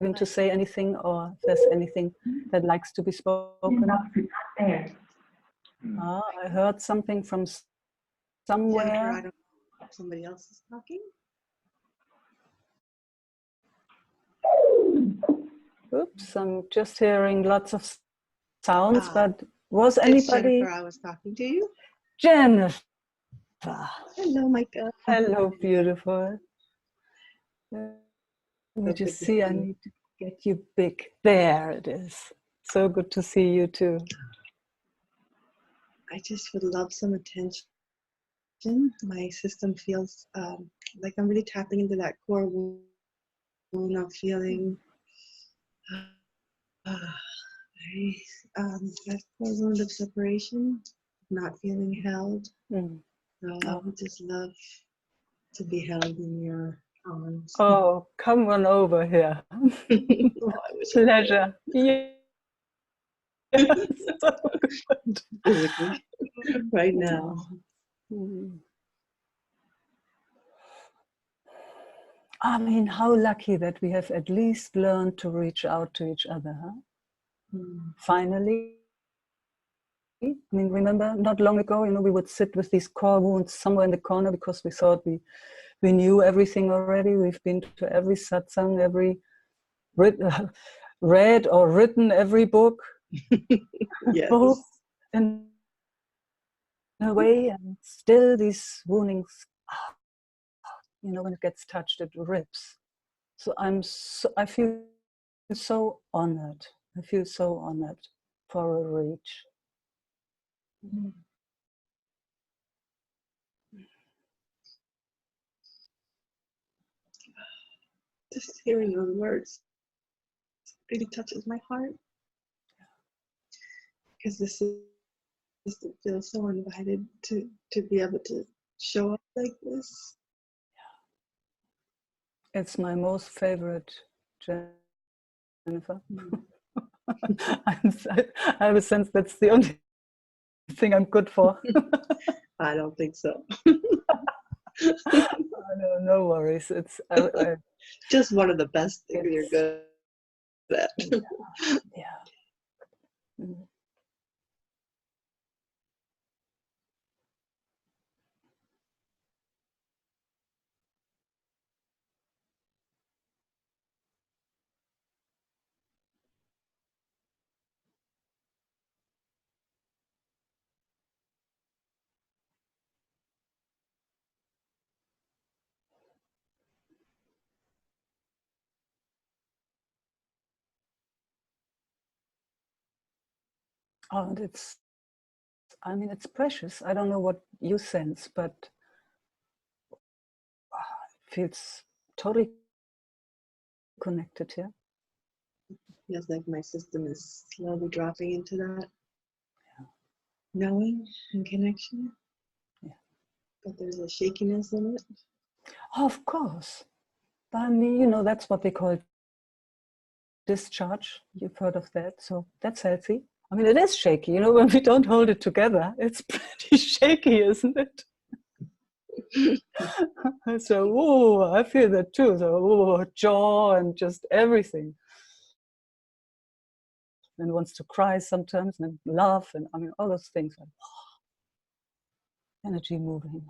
to say anything, or if there's anything that likes to be spoken. I heard something from somewhere. Jennifer, I don't know if somebody else is talking. Oops, I'm just hearing lots of sounds, but was It's anybody? Jennifer, I was talking to you. Jennifer. Hello, Meike. Hello, beautiful. Let me just see, I need to get you big. There it is. So good to see you too. I just would love some attention. My system feels like I'm really tapping into that core wound of feeling that core wound of separation, not feeling held. So I would just love to be held in your arms. Oh, come on over here. Pleasure. Yeah. So good. Physically, right now. I mean, how lucky that we have at least learned to reach out to each other, huh? Finally. I mean, remember not long ago, we would sit with these core wounds somewhere in the corner because we thought we knew everything already. We've been to every satsang, every read or written every book. Yes. Both in a way, and still these woundings, when it gets touched, it rips. So I feel so honored. I feel so honored for a reach. Just hearing those words really touches my heart, because this system feels so invited to be able to show up like this. It's my most favorite, Jennifer. I have a sense that's the only thing I'm good for. I don't think so. No worries. It's just one of the best things you're good at. Yeah. Oh, and it's precious. I don't know what you sense, but it feels totally connected here. Feels like my system is slowly dropping into that knowing and connection. Yeah. But there's a shakiness in it. Of course. But I mean, that's what we call discharge. You've heard of that. So that's healthy. I mean, it is shaky. When we don't hold it together, it's pretty shaky, isn't it? So, I feel that too. So, jaw and just everything. And wants to cry sometimes and laugh. And all those things. Energy moving.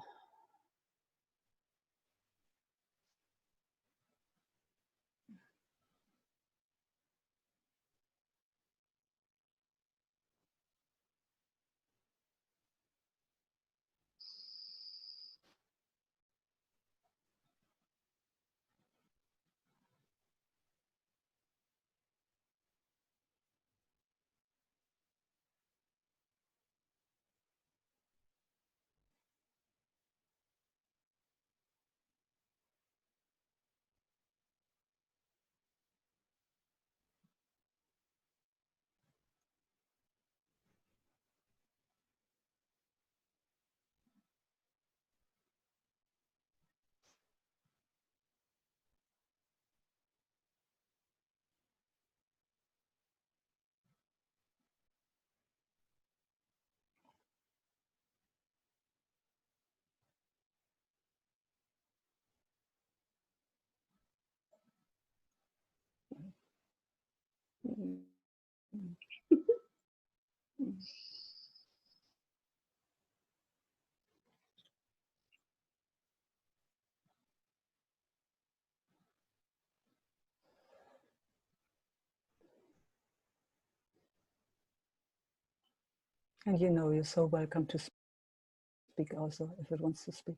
And you know, you're so welcome to speak also, if it wants to speak.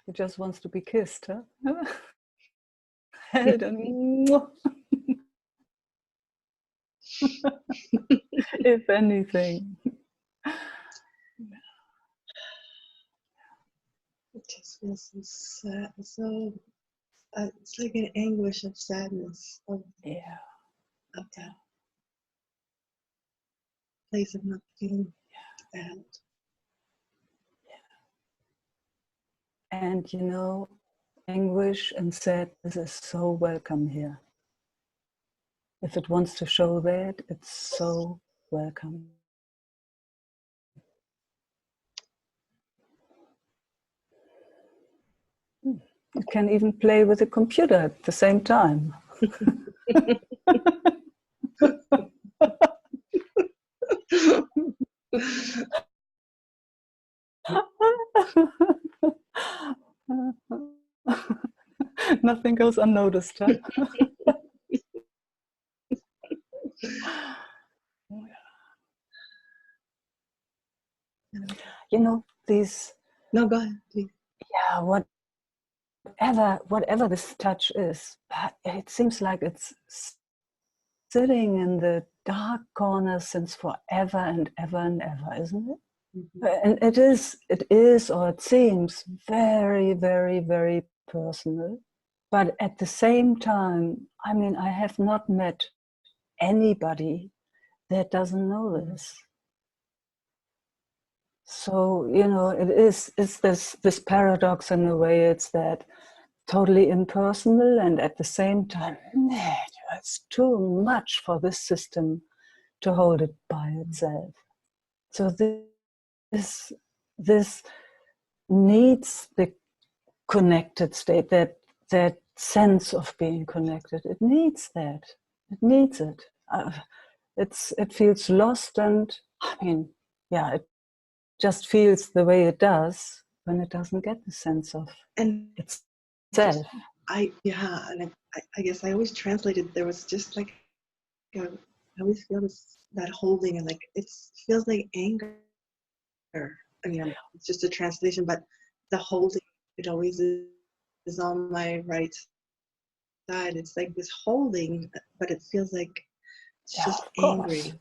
It just wants to be kissed, huh? Held and if anything. It just feels so sad, so it's like an anguish of sadness of that place of not feeling held. And you know, anguish and sadness is so welcome here. If it wants to show that, it's so welcome. You can even play with the computer at the same time. Nothing goes unnoticed, huh? You know, these... No, go ahead, please. Yeah, whatever this touch is, it seems like it's sitting in the dark corner since forever and ever and ever, isn't it? Mm-hmm. And it is, or it seems very, very, very personal. But at the same time, I mean, I have not met anybody that doesn't know this. So, you know, it's this paradox in a way. It's that totally impersonal, and at the same time, it's too much for this system to hold it by itself. So this needs the connected state, that sense of being connected. It needs that. It needs it. It feels lost, and I mean, yeah, it just feels the way it does when it doesn't get the sense of itself. I guess I always translated. There was just like I always feel that holding, and like it feels like anger. I mean, it's just a translation, but the holding, it always is on my right side. It's like this holding, but it feels like it's just angry.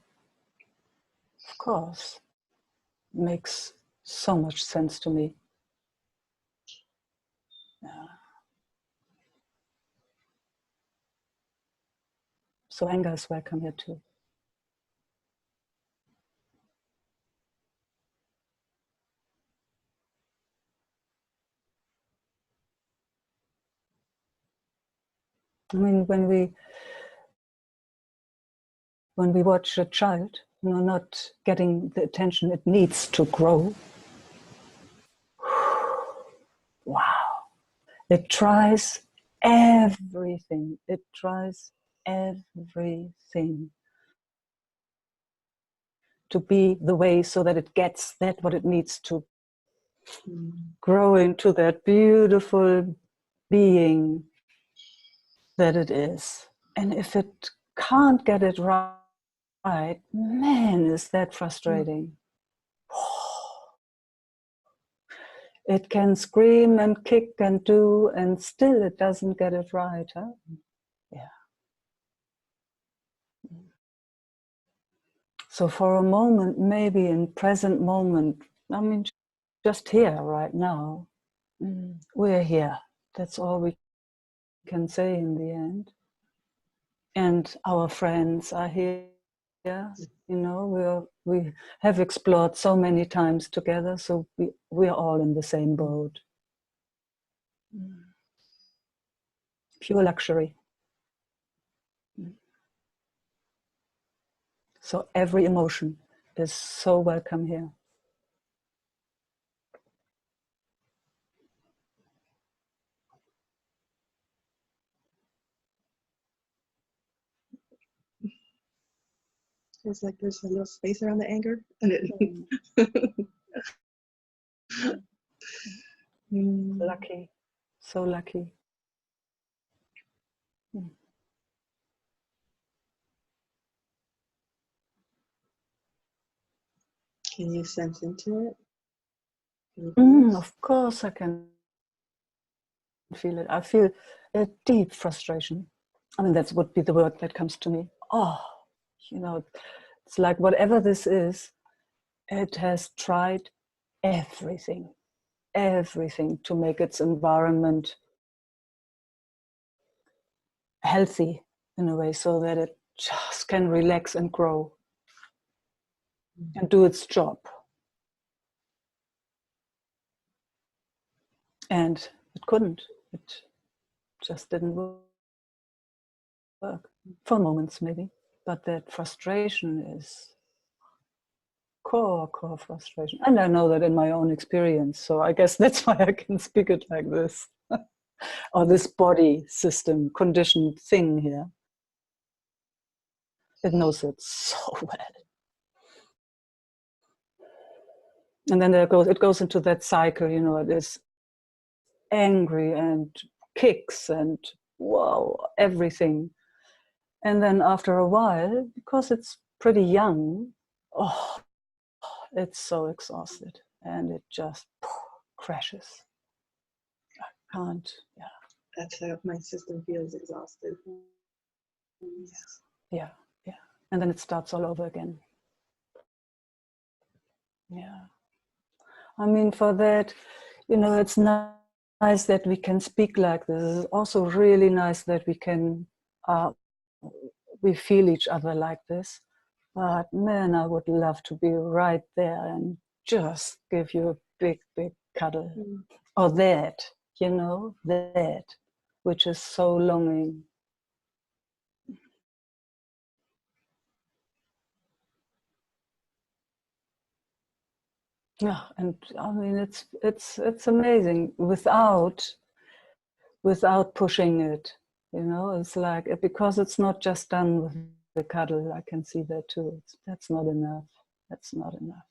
Of course. Makes so much sense to me. Yeah. So anger is welcome here too. I mean, when we watch a child, you know, not getting the attention it needs to grow, wow, it tries everything. It tries everything to be the way so that it gets that what it needs to grow into that beautiful being that it is. And if it can't get it right, man, is that frustrating. It can scream and kick and do, and still it doesn't get it right, huh? Yeah. So for a moment, maybe in present moment, I mean, just here right now, we're here. That's all we can say in the end. And our friends are here. You know, we have explored so many times together, so we're all in the same boat. Pure luxury. So every emotion is so welcome here. It's like there's a little space around the anger, and Lucky, So lucky. Can you sense into it? Of course I can feel it. I feel a deep frustration. I mean, that would be the word that comes to me. Oh, you know, it's like whatever this is, it has tried everything to make its environment healthy in a way so that it just can relax and grow and do its job. And it couldn't. It just didn't work. For moments maybe. But that frustration is core frustration. And I know that in my own experience. So I guess that's why I can speak it like this. Or this body system conditioned thing here. It knows it so well. And then it goes into that cycle, you know, it is angry and kicks and wow, everything. And then after a while, because it's pretty young, oh, it's so exhausted and it just crashes. I can't, yeah. That's how my system feels, exhausted. Yeah. And then it starts all over again. Yeah. I mean, for that, you know, it's nice that we can speak like this. It's also really nice that we feel each other like this. But man, I would love to be right there and just give you a big cuddle. Or that, you know, that, which is so longing. Yeah, and I mean, it's amazing without pushing it, you know. It's like, because it's not just done with the cuddle. I can see that too. That's not enough. That's not enough.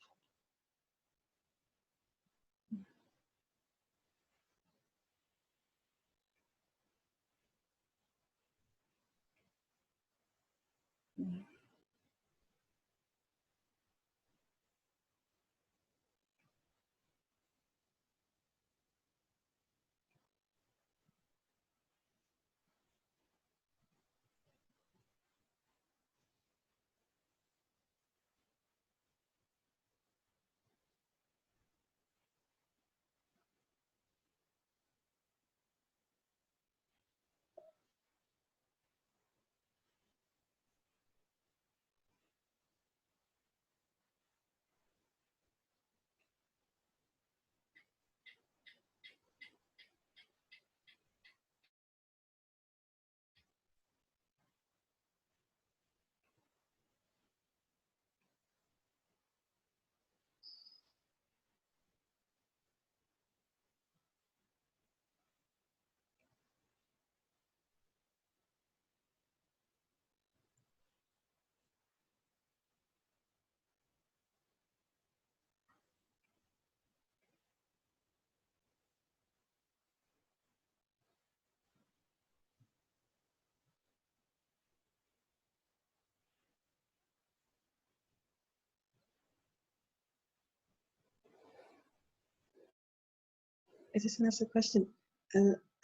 I just want to ask a question.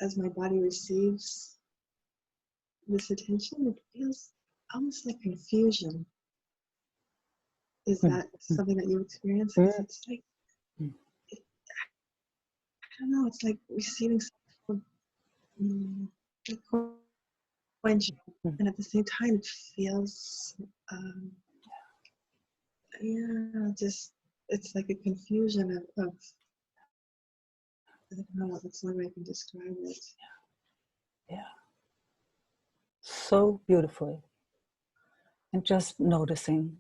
As my body receives this attention, it feels almost like confusion. Is that something that you experience? It's like, I don't know, it's like receiving something like quench, and at the same time it feels, yeah, just, it's like a confusion of I don't know, that's the only way I can describe it. Yeah. So beautiful. And just noticing,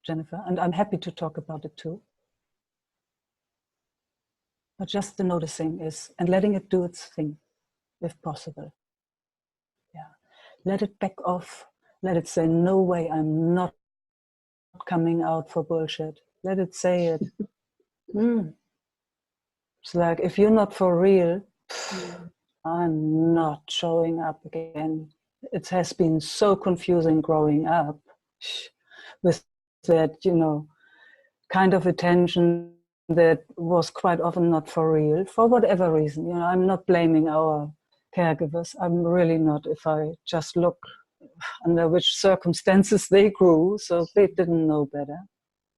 Jennifer, and I'm happy to talk about it too. But just the noticing is, and letting it do its thing, if possible. Yeah. Let it back off. Let it say, no way, I'm not coming out for bullshit. Let it say it. It's like, if you're not for real, I'm not showing up again. It has been so confusing growing up with that, kind of attention that was quite often not for real, for whatever reason. I'm not blaming our caregivers. I'm really not, if I just look under which circumstances they grew, so they didn't know better.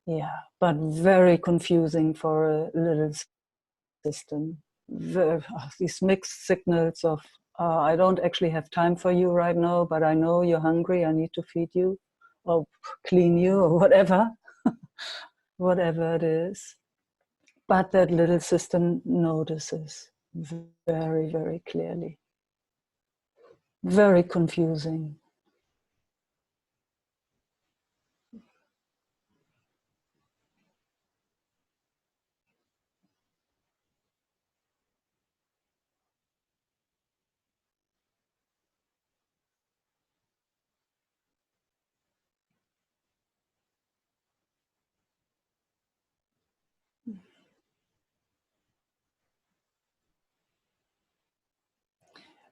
Yeah, but very confusing for a little system. These mixed signals of, I don't actually have time for you right now, but I know you're hungry, I need to feed you, or clean you, or whatever, whatever it is. But that little system notices very, very clearly. Very confusing.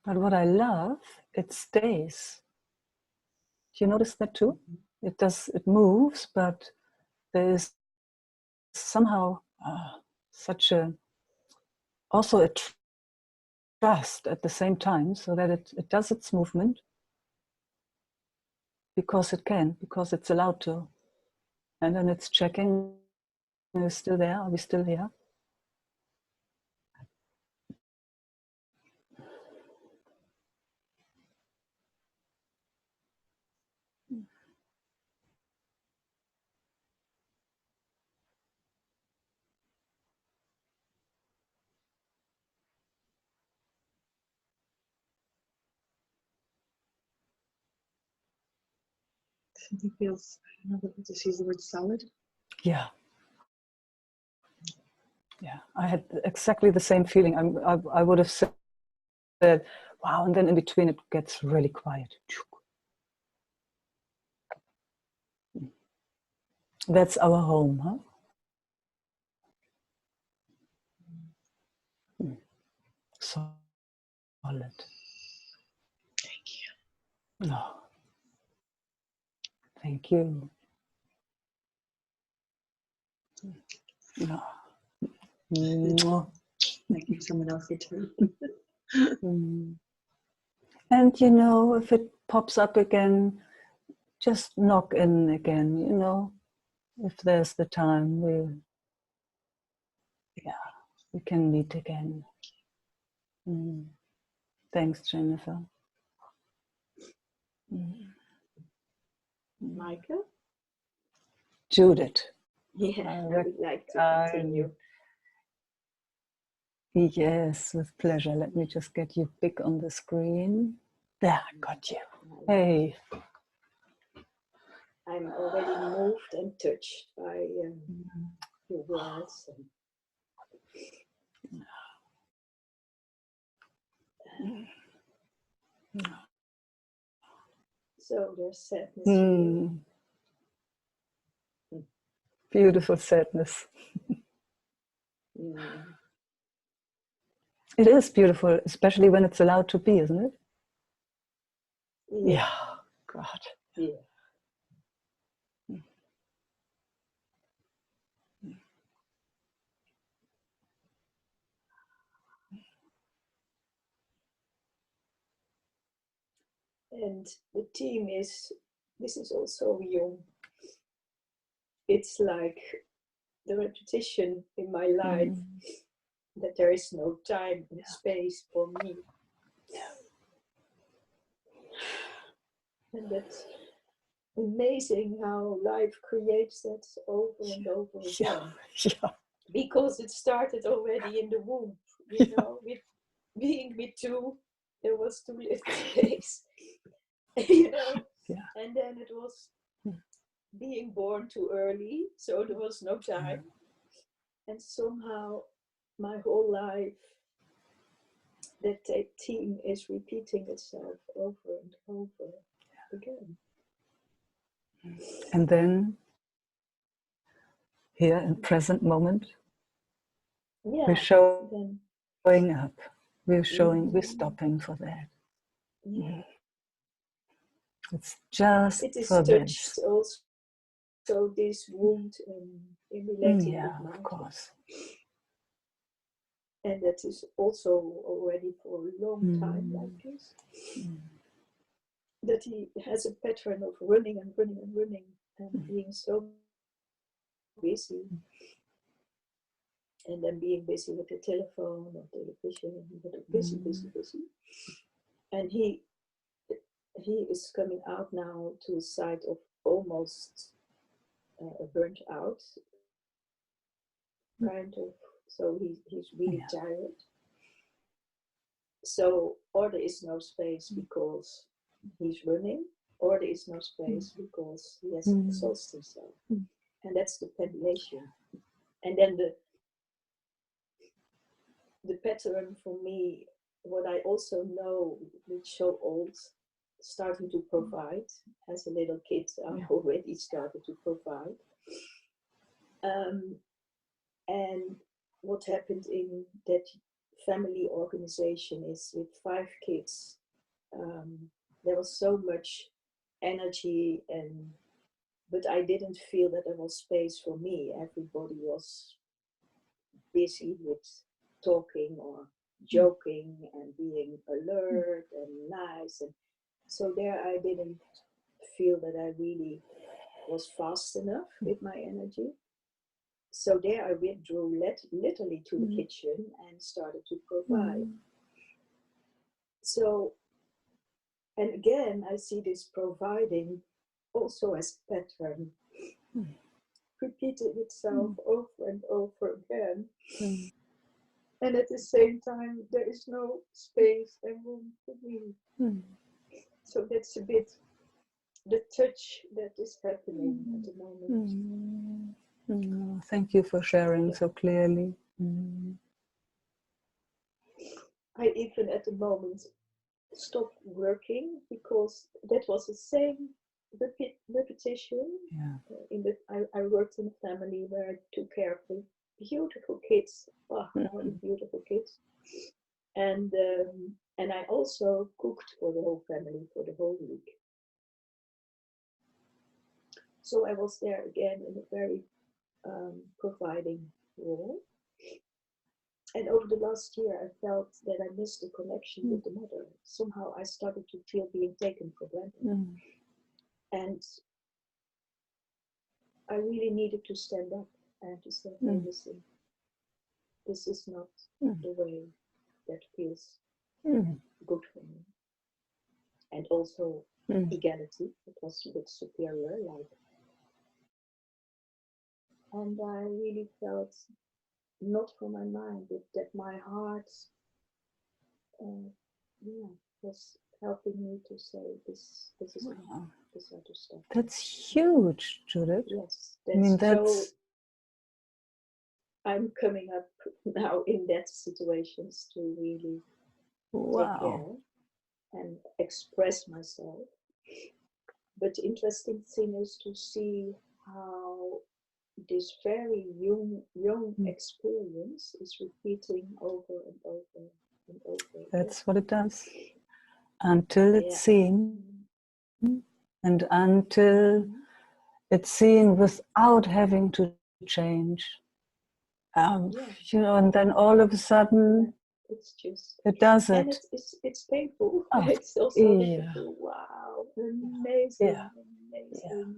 But what I love, it stays. Do you notice that too? It moves, but there is somehow such a, also a trust at the same time, so that it does its movement because it can, because it's allowed to. And then it's checking, are we still there? Are we still here? Something feels, I don't know if I just use the word solid. Yeah. Yeah, I had exactly the same feeling. I would have said, wow, and then in between it gets really quiet. That's our home, huh? Solid. Thank you. No. Thank you. No. Like if someone else would turn. And if it pops up again, just knock in again, if there's the time, we can meet again. Thanks, Jennifer. Michael? Judith. Yeah, I would like to continue. Yes, with pleasure. Let me just get you big on the screen. There, I got you. Hey. I'm already moved and touched by your words. So there's sadness here. Beautiful sadness. It is beautiful, especially when it's allowed to be, isn't it? Yeah. God. Yeah. And the team this is also Jung. It's like the repetition in my life that there is no time and space for me. And that's amazing how life creates that over and over again. Yeah. Because it started already in the womb, with being with two, there was too little space, and then it was being born too early, so there was no time. And somehow my whole life, that theme is repeating itself over and over again. And then here in present moment, we're showing up. we're stopping for that. Yeah. It's just It is for touched this. also this wound in relating Yeah, with of Meike. course. And that is also already for a long time like this. That he has a pattern of running and running and running and being so busy. And then being busy with the telephone or television, but busy. And he is coming out now to a side of almost burnt out, kind of. So he's really tired. So, or there is no space because he's running, or there is no space because he has exhausted himself. And that's the pendulation. And then the pattern for me, what I also know, it's so old, starting to provide. As a little kid, I already started to provide. And what happened in that family organization is with 5 kids, there was so much energy, but I didn't feel that there was space for me. Everybody was busy with talking or joking and being alert and nice, and so there I didn't feel that I really was fast enough with my energy. So there I withdrew literally to the kitchen and started to provide. So, and again I see this providing also as a pattern repeating itself over and over again. And at the same time, there is no space and room for me. So that's a bit the touch that is happening at the moment. Thank you for sharing so clearly. I even at the moment stopped working because that was the same repetition. I worked in a family where I took care of the beautiful kids. Oh, all the beautiful kids. And I also cooked for the whole family for the whole week. So I was there again in a very providing role. And over the last year, I felt that I missed the connection with the mother. Somehow I started to feel being taken for granted. And I really needed to stand up and to say, hey, listen, this is not the way that feels good for me. And also equality, it was a bit superior, like. And I really felt, not from my mind, but that my heart was helping me to say, this is enough, this I to stop. That's huge, Judith. Yes, that's so. I'm coming up now in that situations to really take care and express myself. But the interesting thing is to see how this very young experience is repeating over and over and over. That's what it does. Until it's seen, and until it's seen without having to change. And then all of a sudden, it's just it does it. And it's painful. It's also wow, amazing, amazing.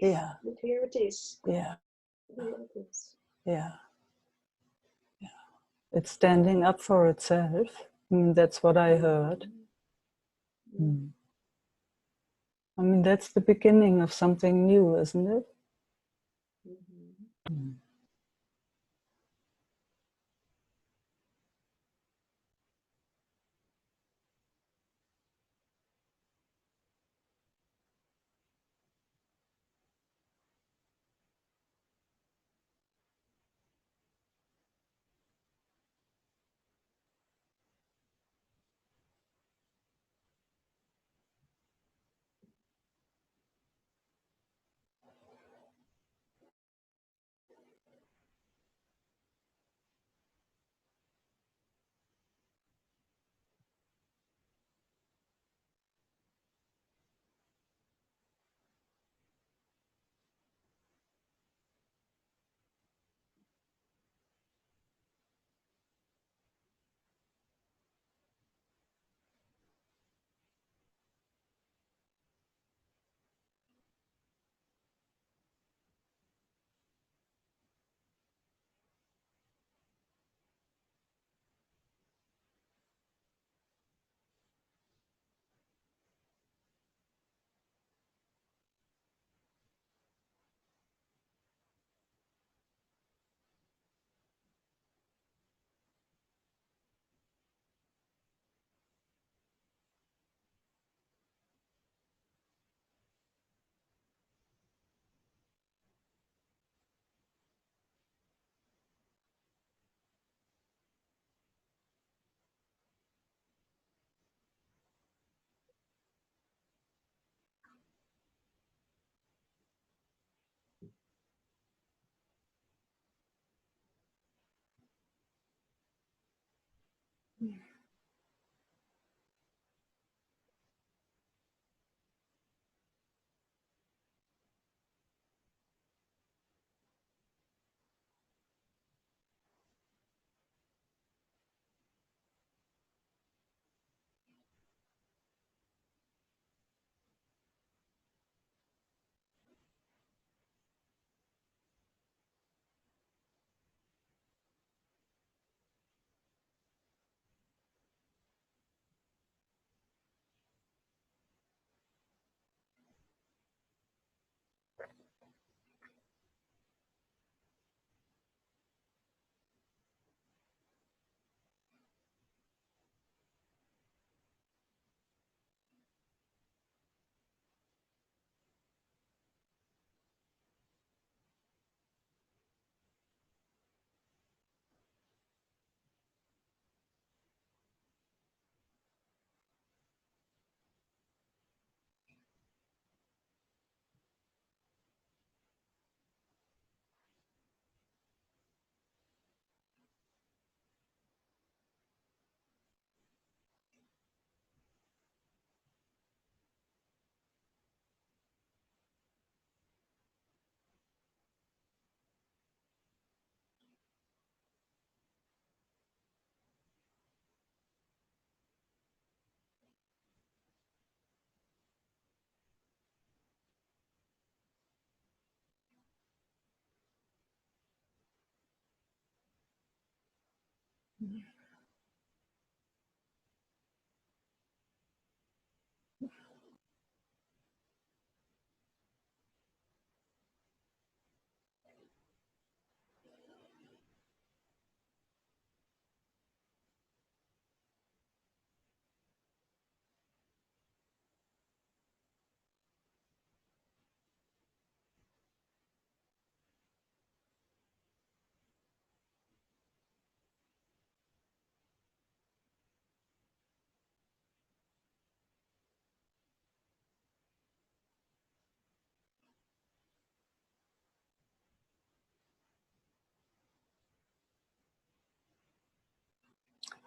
Yeah. But here it is. Yeah. Here it is. Yeah. It's standing up for itself. I mean, that's what I heard. I mean, that's the beginning of something new, isn't it?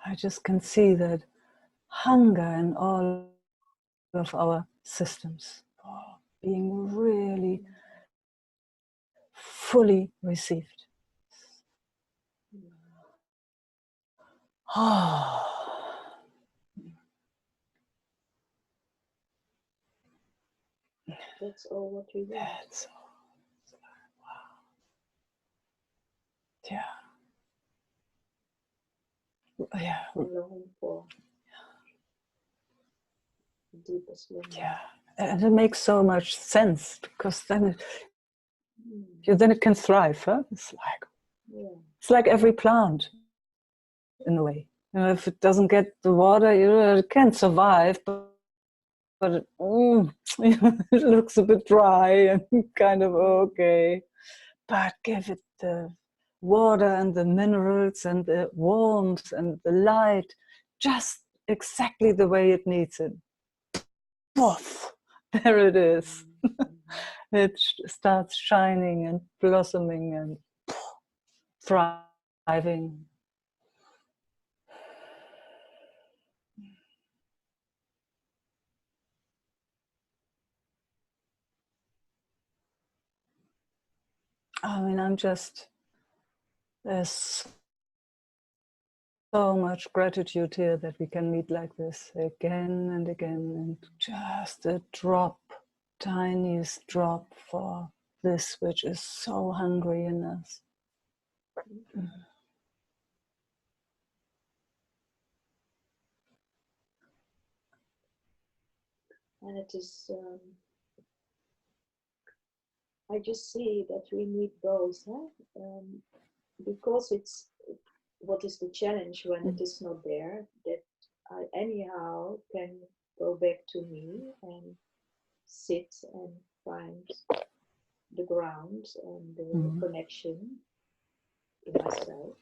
I just can see that hunger in all of our systems being really fully received. That's all what we want. That's all. Wow. Yeah. Longing for the deepest longing. Yeah. And it makes so much sense, because then it can thrive. Huh? It's like every plant, in a way. If it doesn't get the water, it can survive, but it, it looks a bit dry and kind of okay. But give it the water and the minerals and the warmth and the light, just exactly the way it needs it. Poof! There it is. It starts shining and blossoming and thriving. I mean, there's so much gratitude here that we can meet like this again and again, and just a drop, tiniest drop for this which is so hungry in us. And it is, I just see that we need both, because it's, what is the challenge when it is not there, that I anyhow can go back to me and sit and find the ground and the connection in myself.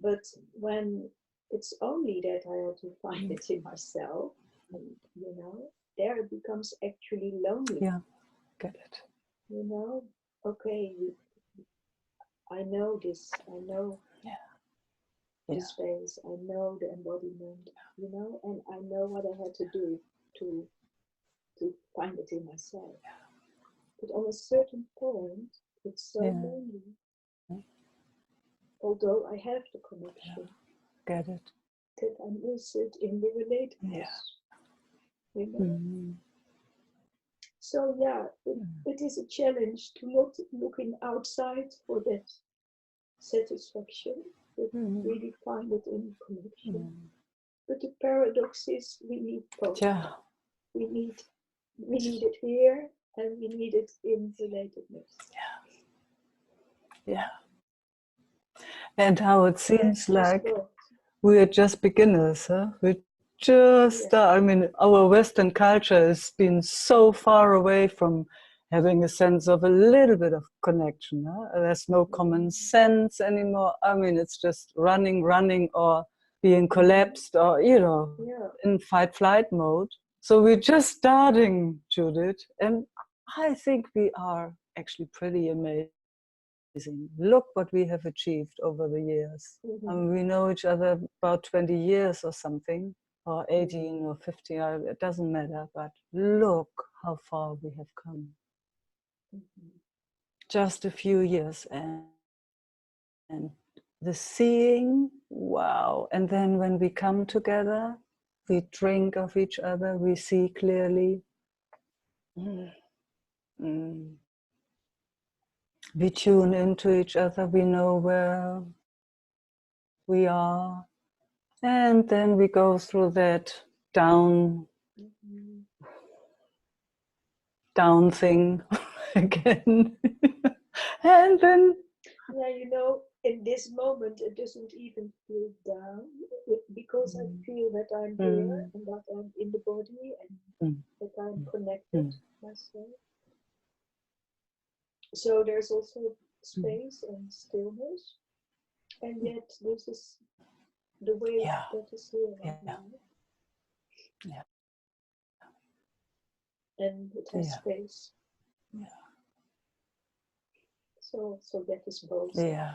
But when it's only that I have to find it in myself, and, there it becomes actually lonely. Yeah, get it. Okay, I know this, I know the space, I know the embodiment, and I know what I had to do to find it in myself. But on a certain point, it's so lonely. Although I have the connection, get it, that I miss it in the relatedness. So it is a challenge to not looking outside for that satisfaction, but really find it in connection. But the paradox is we need both. We need it here, and we need it in relatedness. And how it seems like we are just beginners, huh? We just start. I mean, our Western culture has been so far away from having a sense of a little bit of connection. Huh? There's no common sense anymore. I mean, it's just running, or being collapsed, or, in fight-flight mode. So we're just starting, Judith, and I think we are actually pretty amazing. Look what we have achieved over the years. I mean, we know each other about 20 years or something, or 18 or 50, it doesn't matter, but look how far we have come. Just a few years, and the seeing, wow. And then when we come together, we drink of each other, we see clearly. We tune into each other, we know where we are. And then we go through that down thing again. And then yeah, you know, in this moment it doesn't even feel down because I feel that I'm here and that I'm in the body and that I'm connected myself. So there's also space and stillness, and yet this is the way that is here right now. Yeah. And it has space. Yeah. So that is both. Yeah.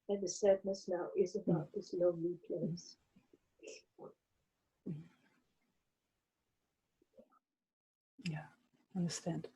And the sadness now is about this lonely place. Yeah, understand.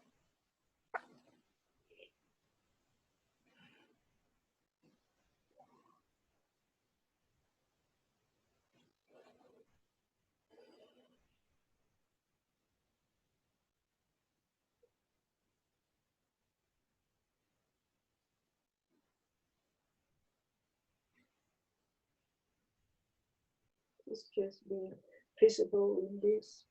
It's just being visible in this.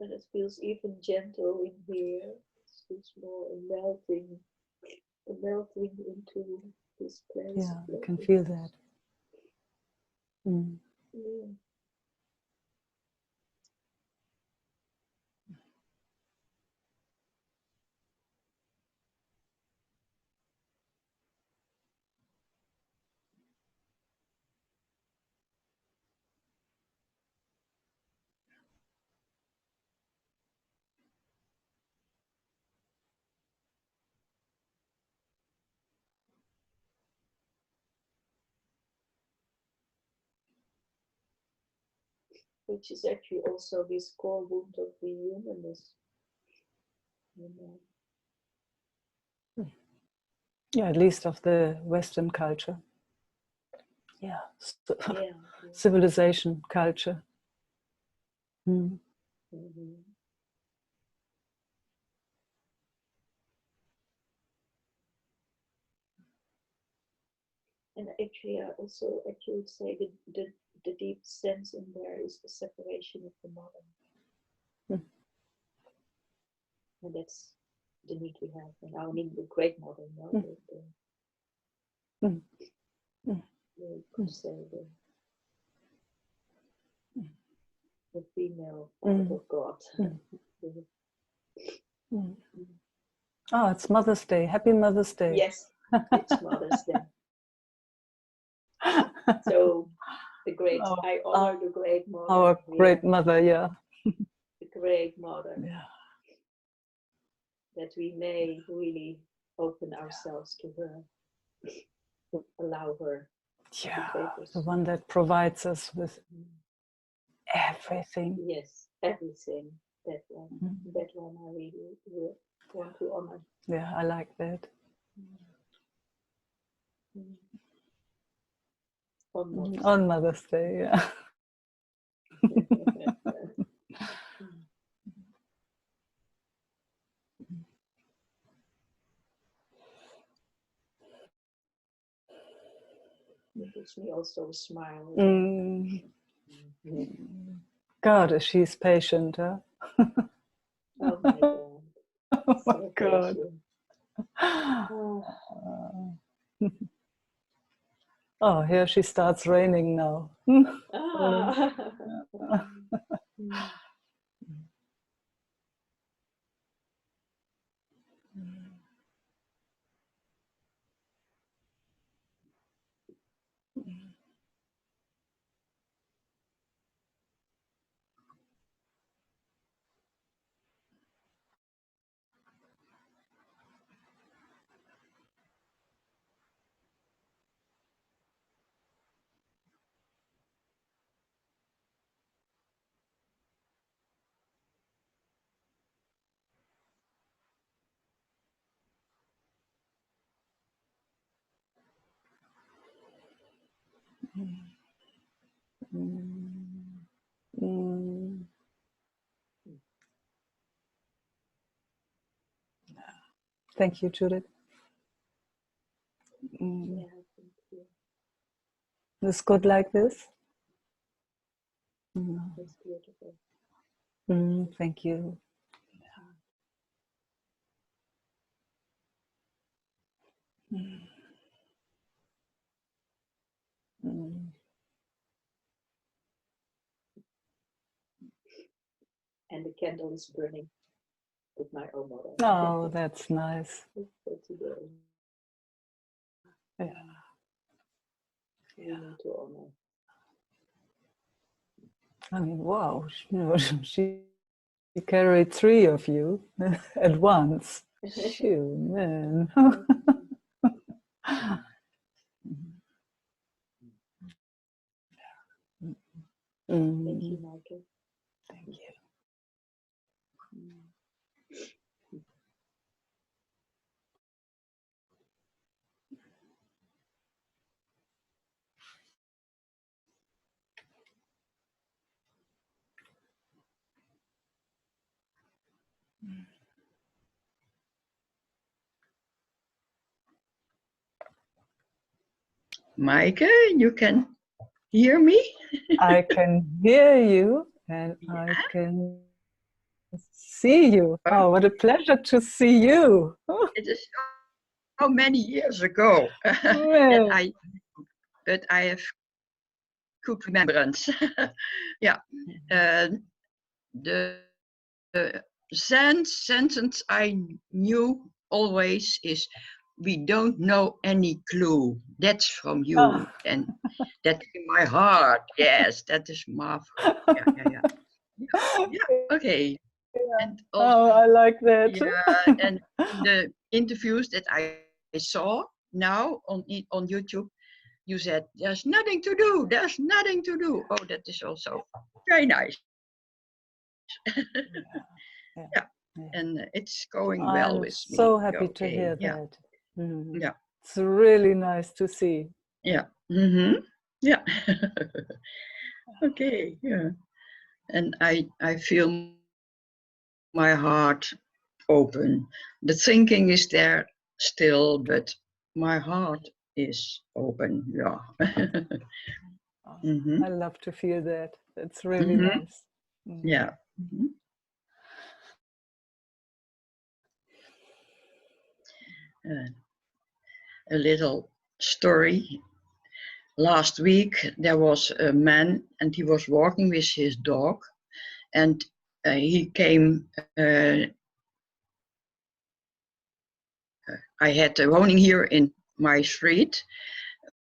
And it feels even gentle in here. It's just more a melting into this place. Yeah, I can feel that. Yeah. Which is actually also this core wound of the humanness. You know. Yeah, at least of the Western culture. Yeah, Yeah. civilization, culture. Mm-hmm. And actually, I also actually would say the deep sense in there is the separation of the mother. And that's the need we have. And I mean the great mother, no? You could say the female part of God. Oh, it's Mother's Day. Happy Mother's Day. Yes, it's Mother's Day. So I honor the great mother. Our great mother, yeah. The great mother. Yeah. That we may really open ourselves to her, to allow her. Yeah, the one that provides us with everything. Yes, everything. That one. That one I really want to honor. Yeah, I like that. On Mother's Day, yeah. gives me also a smile. God, she's patient, huh? Oh my God. Oh my So God. patient. Oh, here she starts raining now. Ah. Thank you, Judith. Yeah, thank you. It's good like this. It's beautiful. Thank you. And the candle is burning with my own mother. Oh, that's nice. For today. Yeah. We need to honor. I mean, wow, she carried 3 of you at once. Phew, man. Thank you, Meike. Thank you. Meike, you can hear me? I can hear you and I can see you. Oh, what a pleasure to see you. It is so many years ago Man. but I have good remembrance. Yeah, the sentence I knew always is, "We don't know any clue." That's from you, and that's in my heart. Yes, that is marvelous. Yeah. Okay. And also, I like that. yeah, and in the interviews that I saw now on YouTube, you said there's nothing to do. There's nothing to do. Oh, that is also very nice. Yeah. And it's going well I'm with me. so happy to Okay. hear Yeah. that. Yeah. It's really nice to see. Yeah. Yeah. Okay. Yeah. And I feel my heart open. The thinking is there still, but my heart is open. Yeah. I love to feel that. It's really nice. Yeah. A little story. Last week there was a man and he was walking with his dog, and he came. I had a woning here in my street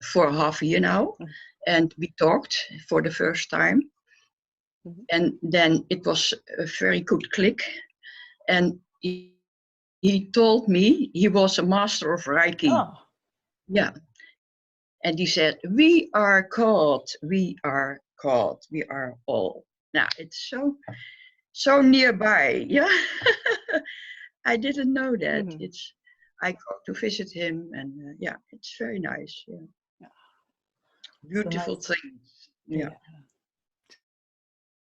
for half a year now, and we talked for the first time. And then it was a very good click, and he told me he was a master of Reiki. Oh. Yeah. And he said, we are called, we are called, we are all. Now, it's so nearby. Yeah. I didn't know that. I go to visit him, and yeah, it's very nice. Yeah. Beautiful nice. things. Yeah.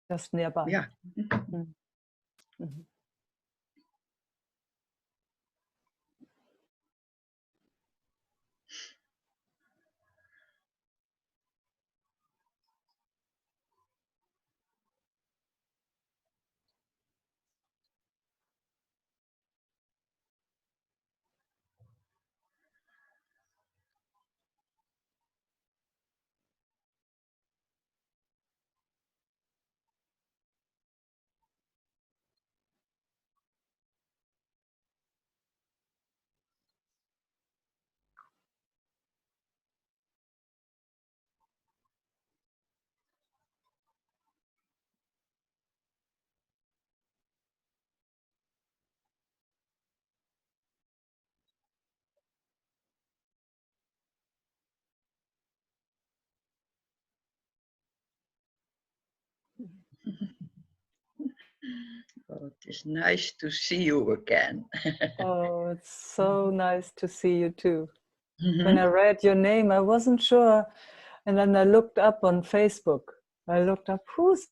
Just nearby. Yeah. it is nice to see you again. Oh, it's so nice to see you too. Mhm. When I read your name, I wasn't sure. And then I looked up on Facebook. I looked up, who's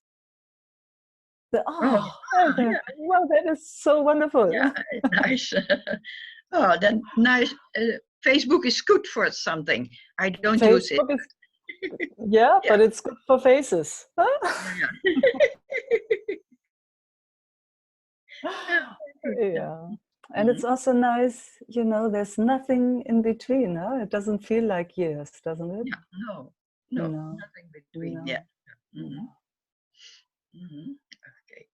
the, Oh, yeah, wow, that is so wonderful. yeah, nice. Oh, then nice. Facebook is good for something. I don't use it. Facebook is, yeah, Yeah, but it's good for faces. yeah. Yeah. And Mhm. it's also nice, you know, there's nothing in between. Huh? It doesn't feel like years, doesn't it? Yeah, no, No, nothing between. Yeah. no, Mhm. no. Mhm. Okay.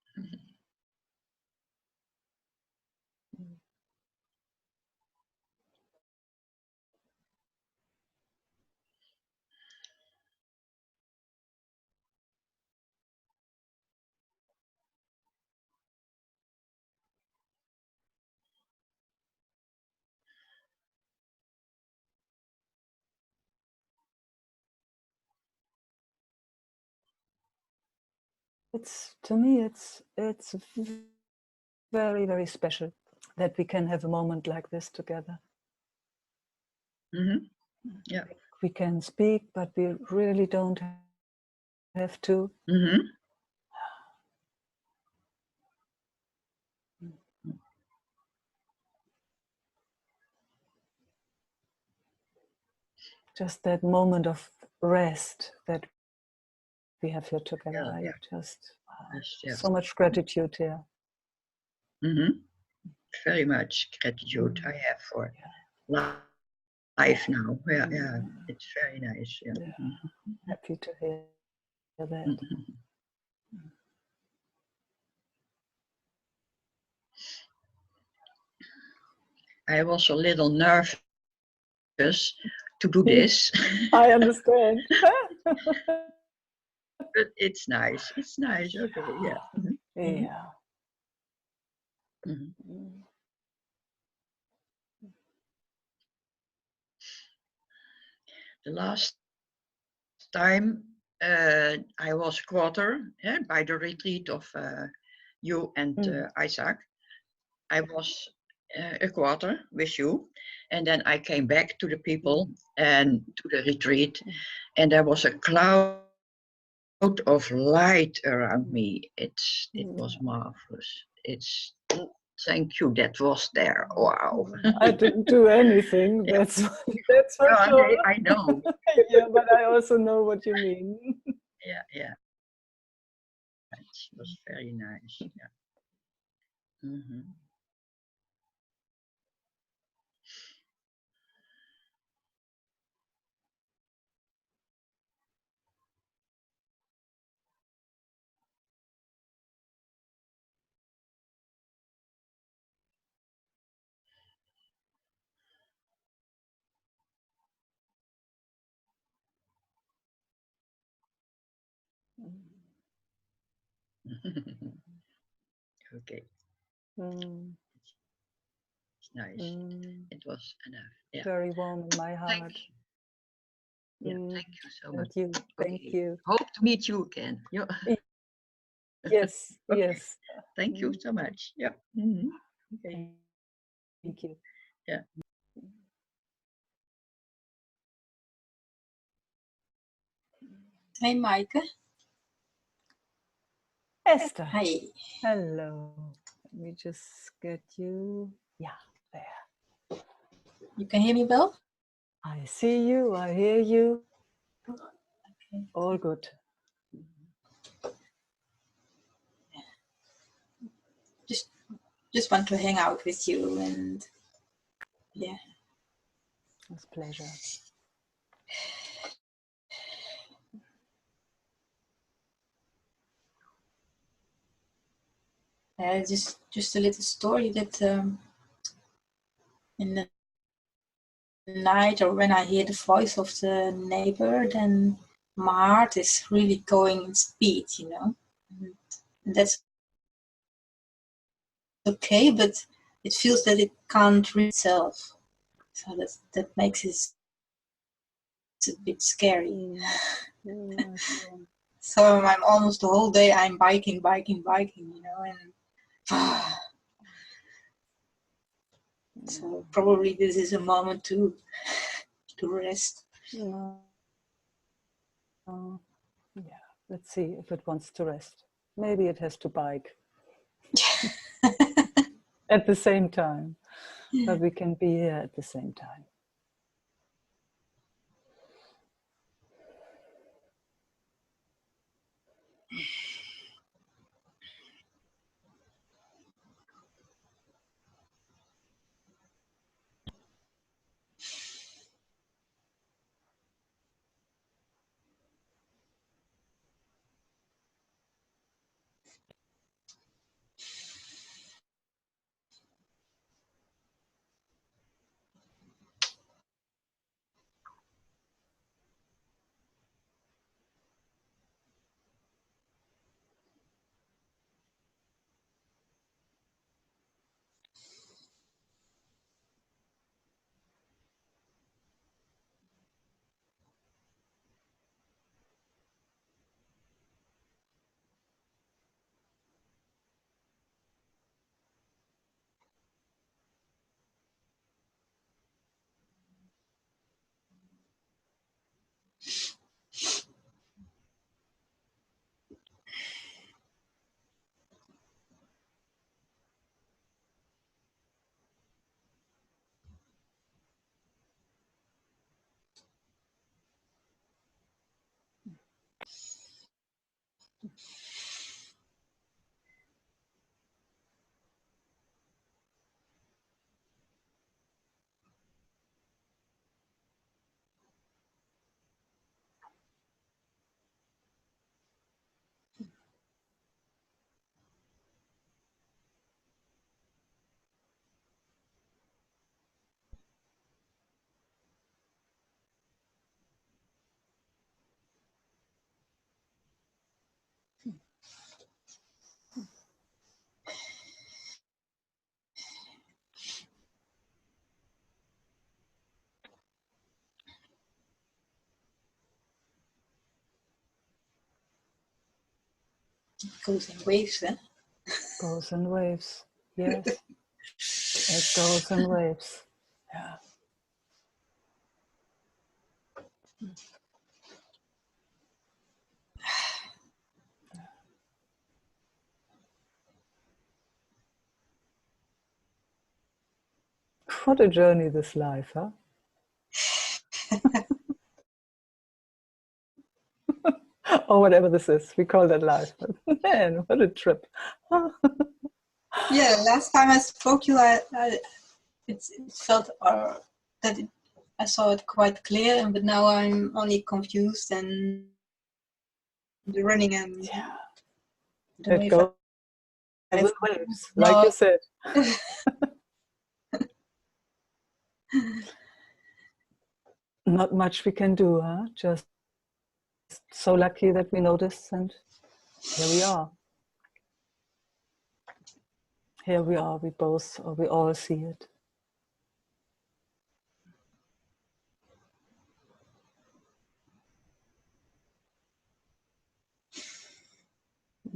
It's, to me, it's very, very special that we can have a moment like this together. Mhm. Yeah. We can speak, but we really don't have to. Mhm. Just that moment of rest that we have here together. Yeah, I yeah. just, Yes, yes. so much gratitude here. Mhm. Very much gratitude I have for life now. Yeah, yeah. It's very nice. Yeah. Yeah. Mhm. Happy to hear that. Mhm. I was a little nervous to do this, I understand. but it's nice. It's nice. Okay. Yeah. Mhm. Mhm. Yeah. Mhm. The last time I was quarter by the retreat of you and Isaac. I was a quarter with you, and then I came back to the people and to the retreat, and there was a cloud of light around me. It was marvelous. It's thank you that was there. Wow. I didn't do anything. Yeah. That's for Yeah, sure. I know. Yeah, but I also know what you mean. Yeah, yeah. It was very nice. Yeah. Hmm. Okay, Mm, it's nice. mm, It was enough. Yeah. very warm in my Thank heart. yeah, Mm, thank you so much. thank you. Thank Okay. you. Hope to meet you again. Yeah. Yes, Okay. yes. Thank you Mm, so much. Yeah. Hmm. Okay. thank you. Yeah. Hey, Meike. Esther, Hi. hello. Let me just get you. Yeah, there. You can hear me well? I see you. I hear you. Okay. All good. Just want to hang out with you, and yeah. It's a pleasure. Just a little story that in the night, or when I hear the voice of the neighbor, then my heart is really going in speed, you know. And that's okay, but it feels that it can't read itself. So that makes it a bit scary. Mm, So I'm almost the whole day I'm biking, you know, and So probably this is a moment to rest. Yeah. Let's see if it wants to rest. Maybe it has to bike at the same time, but we can be here at the same time. It goes in waves, eh? Goes in waves. Yes, it goes in waves. Yeah. What a journey this life, huh? Or whatever this is, we call that life. Man, what a trip. Yeah, last time I spoke to you, it felt I saw it quite clear, but now I'm only confused and running and Yeah. don't know It if goes I in have waves, like you said. Not much we can do, huh? Just so lucky that we noticed, and here we are. Here we are, we both, or we all see it.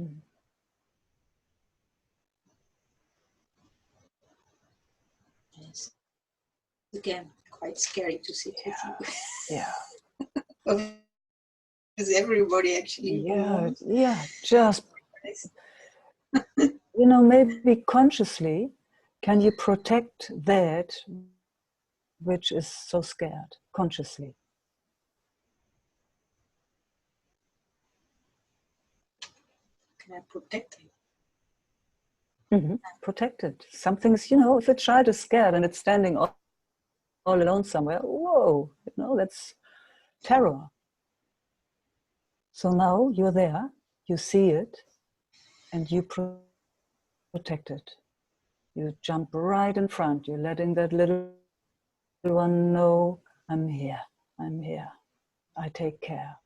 Mm. Yes. Again, quite scary to sit with you. Yeah. Because everybody actually Yeah, just, maybe consciously, can you protect that which is so scared, consciously? Can I protect him? Mm-hmm. Protect it. Something's, if a child is scared and it's standing all alone somewhere, whoa, that's terror. So now you're there, you see it, and you protect it. You jump right in front. You're letting that little one know, I'm here, I take care.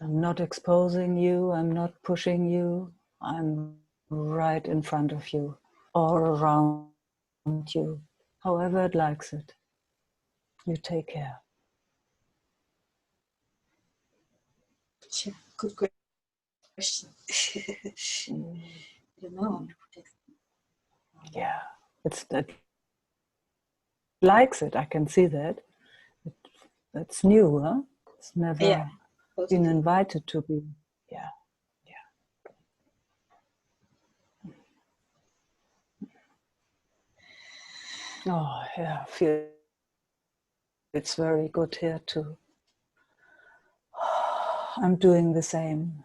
I'm not exposing you, I'm not pushing you, I'm right in front of you, or around you, however it likes it. You take care. Sure. Good question. I don't know how to protect. Yeah, it likes it. I can see that. It's new, huh? It's never Yeah, been positive. invited to be. Yeah, yeah. Oh, yeah. I feel it's very good here too. I'm doing the same.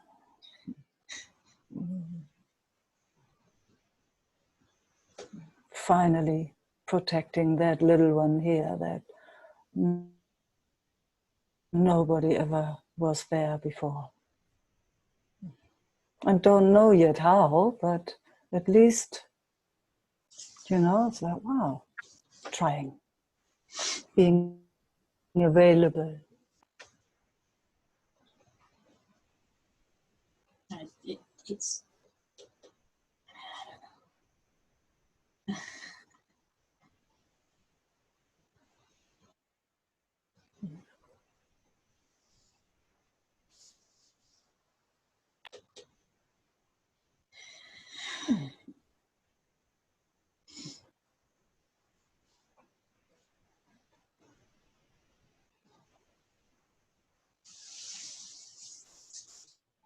Finally protecting that little one here that nobody ever was there before. And don't know yet how, but at least, you know, it's like, wow, trying, being available. It's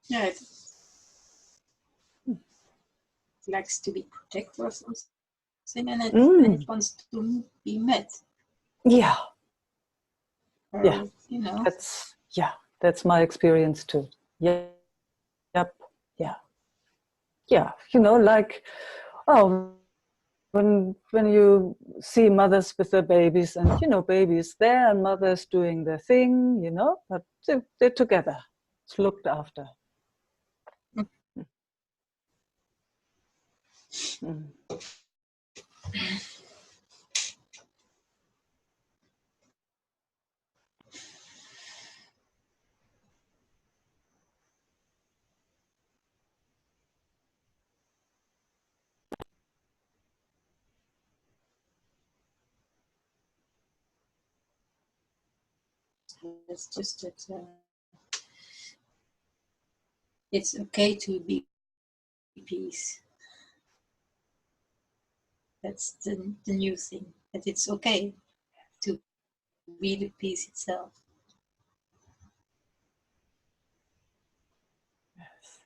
yeah, it likes to be protected or something, and it wants to be met. Yeah. Or, Yeah. you know. That's my experience too. Yeah. Yep. Yeah. Yeah. You know, like, oh, when you see mothers with their babies, and you know, babies there and mothers doing their thing, you know, but they're together. It's looked after. Mm. It's just that it's okay to be peace. That's the new thing. That it's okay to be the peace itself. Yes.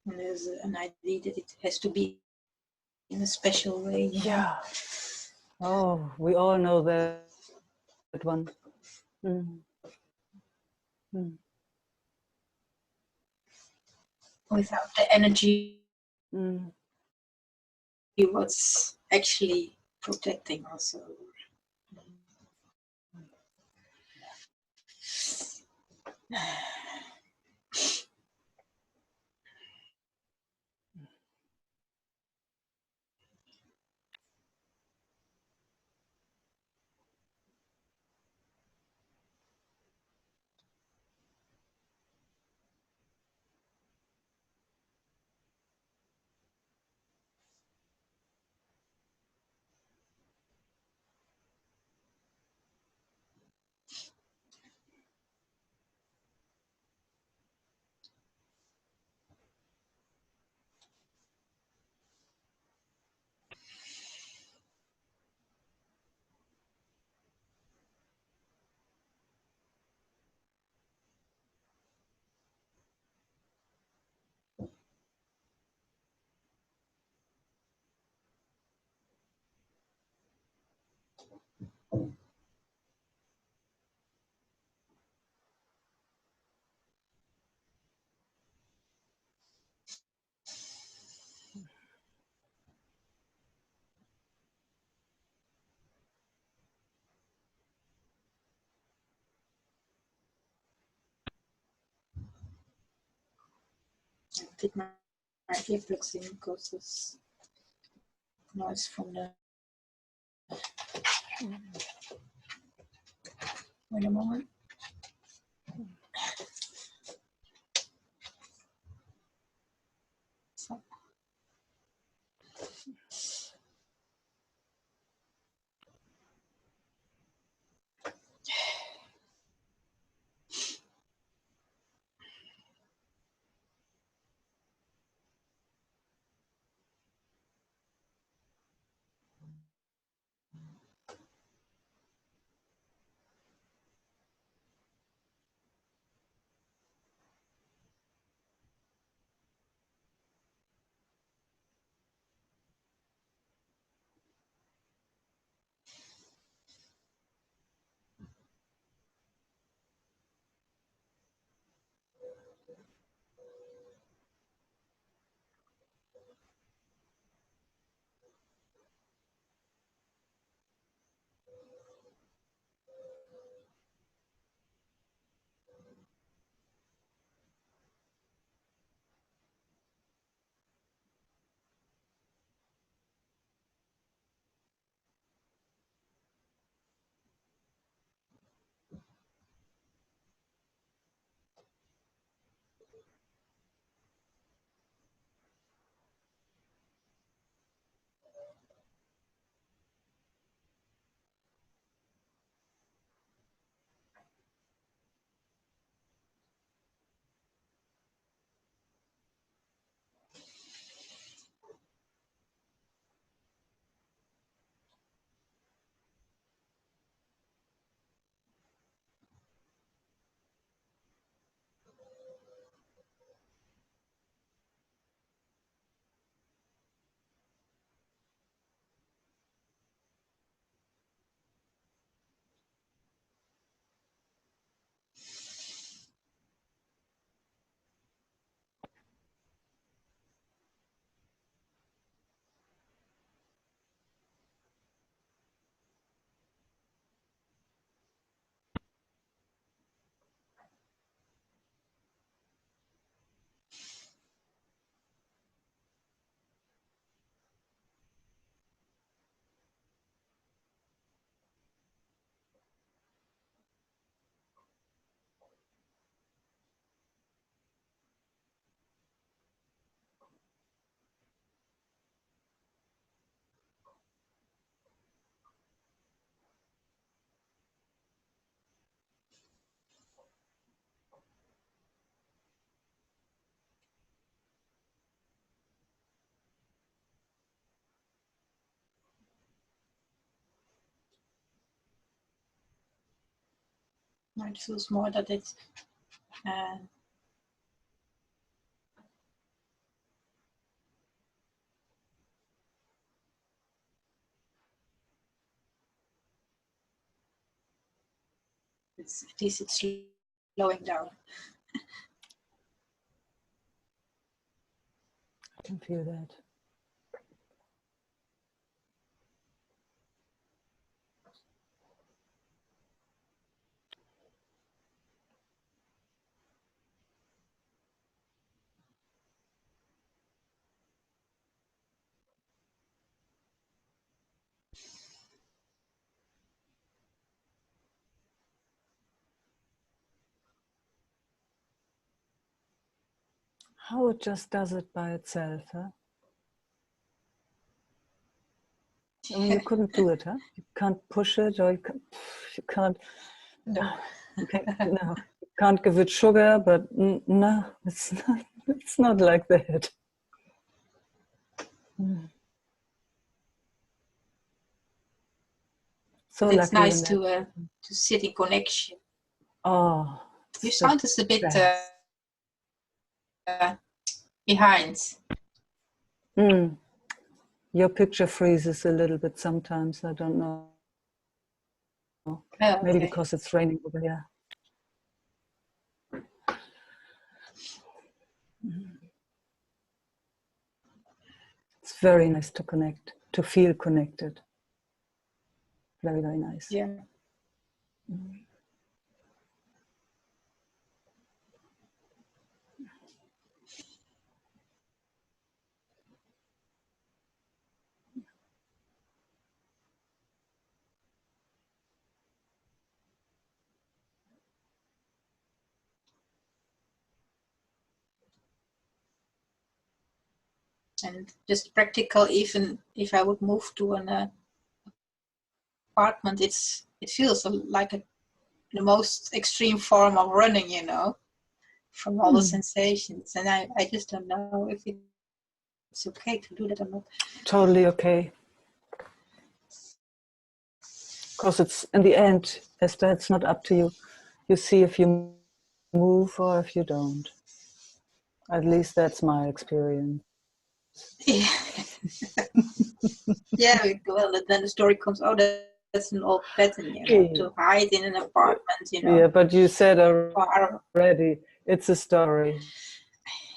And there's an idea that it has to be in a special way. Yeah. Oh, we all know that one. Mm. Mm. Without the energy, Mm. what's actually protecting also. I take my earplugs in because there's noise from the. Wait a moment. So. It feels more that it's at least it's slowing down. I can feel that. How it just does it by itself, huh? I mean, you couldn't do it, huh? You can't push it, or you can't. No. No, you can't give it sugar, but no, it's not. It's not like that. So but it's lucky nice when to sit in connection. Oh, Your sound is a bit behind. Your picture freezes a little bit sometimes. I don't know Maybe okay. because it's raining over here. It's very nice to connect, to feel connected. Very, very nice. Yeah. And just practical, even if I would move to an apartment, it feels like the most extreme form of running, you know, from all the sensations. And I just don't know if it's okay to do that or not. Totally okay. Because it's, in the end, Esther, it's not up to you. You see if you move or if you don't. At least that's my experience. Yeah. Yeah, well, then the story comes, oh, that's an old pattern, you know, to hide in an apartment, you know. Yeah, but you said Far. already, it's a story.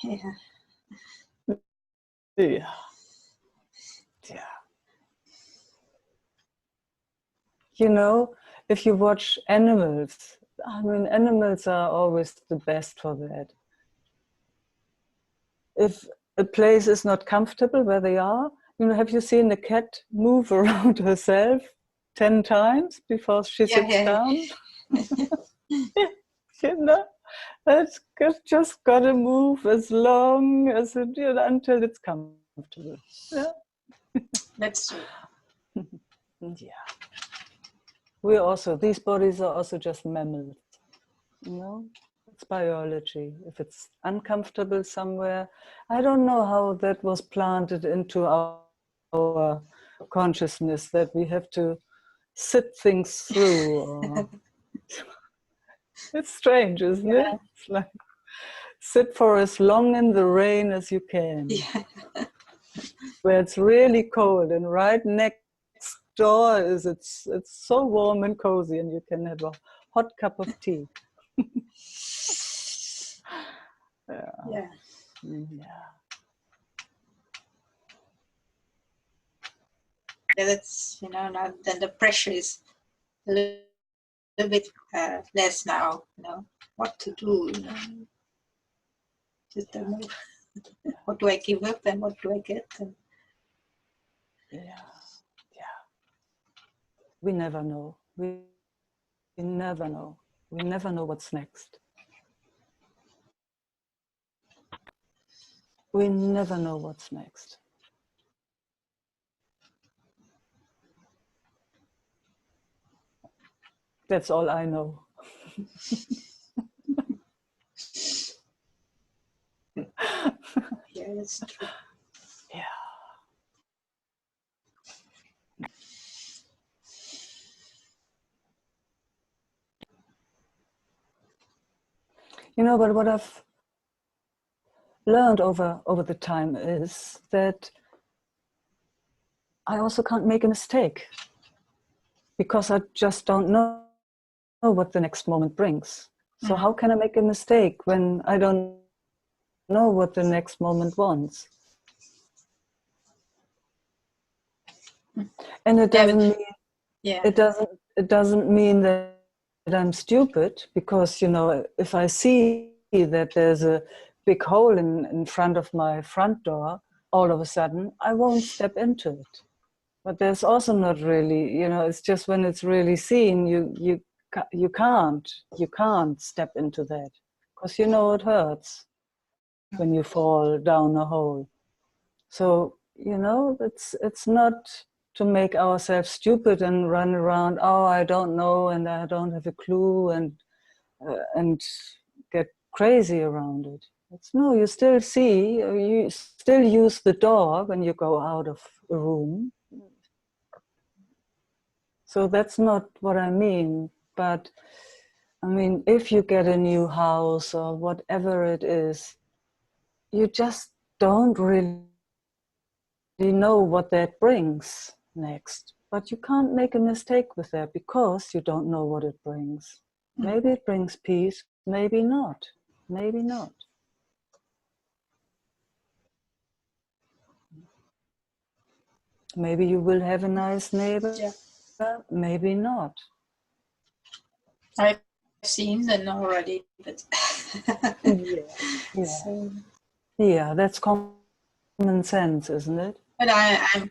Yeah. Yeah. Yeah. You know, if you watch animals, I mean, animals are always the best for that. If a place is not comfortable where they are, you know, have you seen a cat move around herself 10 times before she sits down? You know, it's just got to move as long as it, you know, until it's comfortable. Yeah. That's true. Yeah. We also, these bodies are also just mammals, you know, it's biology. If it's uncomfortable somewhere, I don't know how that was planted into our consciousness that we have to sit things through. Or it's strange, isn't it? It's like, sit for as long in the rain as you can. Yeah. Where it's really cold, and right next door is it's so warm and cozy, and you can have a hot cup of tea. Yeah. Yeah. Yeah. Yeah, that's, you know, now then the pressure is a little bit less now, you know, what to do, you know. Just don't know. What do I give up and what do I get? And Yeah. Yeah. We never know. We never know. We never know what's next. We never know what's next. That's all I know. yeah, that's true. Yeah. You know, but what I've learned over the time is that I also can't make a mistake, because I just don't know what the next moment brings. So how can I make a mistake when I don't know what the next moment wants? And it doesn't mean it doesn't mean that I'm stupid, because, you know, if I see that there's a big hole in front of my front door, all of a sudden I won't step into it. But there's also not really, you know, it's just when it's really seen, you can't step into that, because, you know, it hurts when you fall down a hole. So, you know, it's not to make ourselves stupid and run around, oh, I don't know, and I don't have a clue, and get crazy around it. It's no, you still see, you still use the door when you go out of a room. So that's not what I mean. But I mean, if you get a new house or whatever it is, you just don't really know what that brings next. But you can't make a mistake with that because you don't know what it brings. Maybe it brings peace, maybe not. Maybe not. Maybe you will have a nice neighbor, maybe not. I've seen them already, but Yeah. So, Yeah, that's common sense, isn't it? but I'm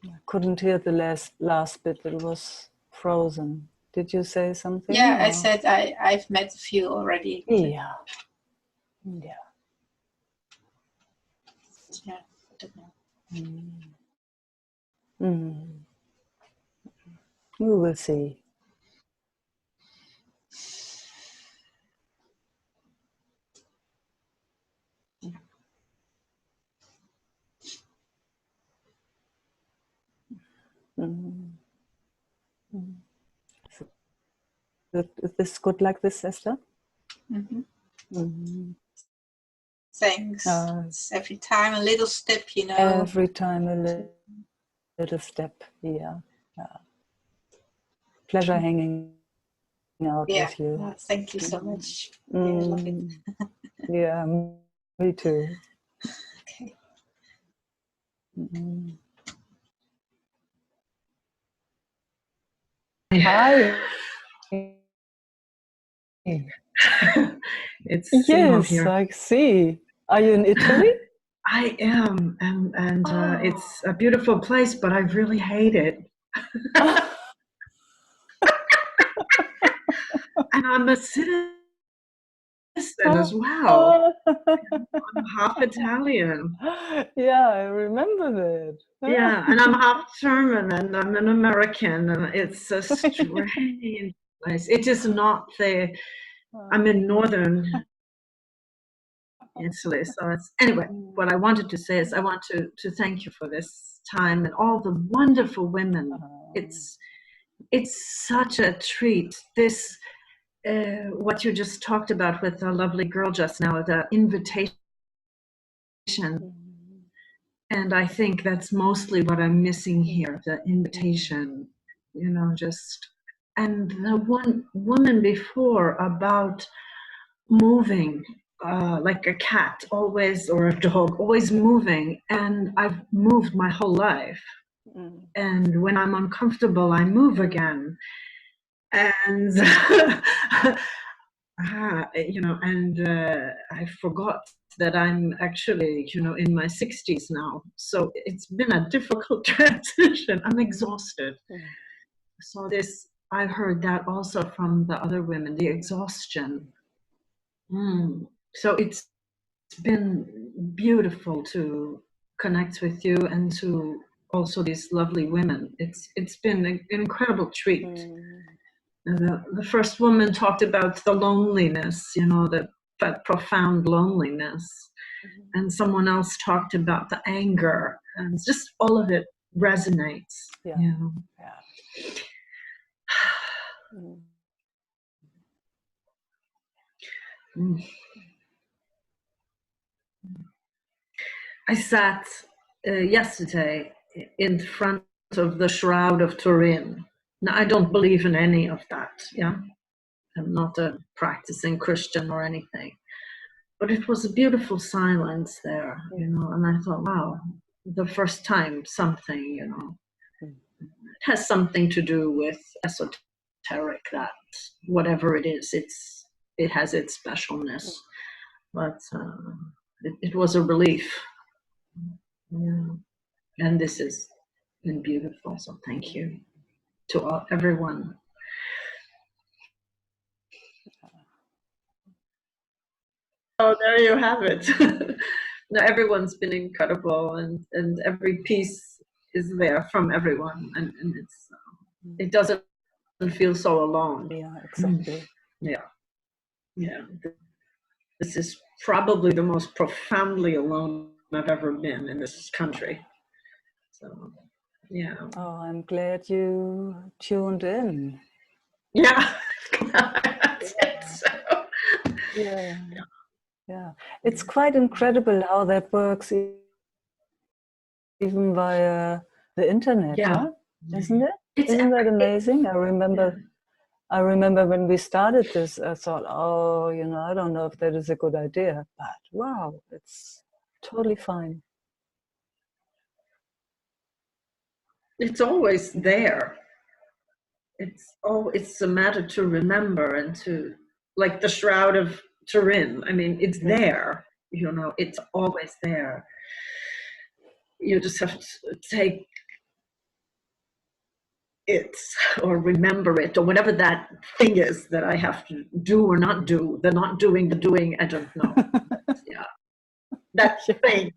I couldn't hear the last bit. It was frozen. Did you say something? yeah, I or? said I've met a few already. Yeah. Yeah, I don't know. We will see. Is this good like this, Esther? Thanks. It's every time a little step, you know. Every time a little step. Yeah. Pleasure hanging out with you. Oh, thank you so much. Yeah, I love it. Yeah, me too. Okay. Hi. It's Simo Yes, here. I see. Are you in Italy? I am, and it's a beautiful place, but I really hate it. And I'm a citizen as well. I'm half Italian. Yeah, I remember that. Yeah, and I'm half German, and I'm an American, and it's a strange place. It is not the. I'm in northern Italy, so it's anyway. What I wanted to say is, I want to thank you for this time and all the wonderful women. It's such a treat. This. What you just talked about with the lovely girl just now, the invitation. And I think that's mostly what I'm missing here, the invitation, you know, just, and the one woman before about moving, like a cat always, or a dog, always moving. And I've moved my whole life. And when I'm uncomfortable, I move again. And you know, and I forgot that I'm actually, you know, in my 60s now. So it's been a difficult transition. I'm exhausted. So this, I heard that also from the other women, the exhaustion. So it's been beautiful to connect with you and to also these lovely women. It's been an incredible treat. The first woman talked about the loneliness, you know, that profound loneliness. And someone else talked about the anger, and just all of it resonates. Yeah. You know? I sat yesterday in front of the Shroud of Turin. Now, I don't believe in any of that, yeah? I'm not a practicing Christian or anything. But it was a beautiful silence there, you know, and I thought, wow, the first time something, you know, it has something to do with esoteric, that whatever it is, it has its specialness. But it was a relief. Yeah. And this has been beautiful, so thank you to everyone. Oh, there you have it. No, everyone's been incredible, and every piece is there from everyone, and it's it doesn't feel so alone. Yeah, exactly. Yeah. This is probably the most profoundly alone I've ever been in this country. So, yeah. Oh, I'm glad you tuned in. Yeah. That's it. So, Yeah. Yeah, it's quite incredible how that works, even via the internet, Yeah. huh? Isn't it? It's Isn't that it- amazing? I remember when we started this, I thought, oh, you know, I don't know if that is a good idea, but wow, it's totally fine. it's always there. It's a matter to remember and to, like the Shroud of Turin. I mean, it's there. You know, it's always there. You just have to take it or remember it or whatever that thing is that I have to do or not do. The not doing, the doing, I don't know. Yeah, that thing.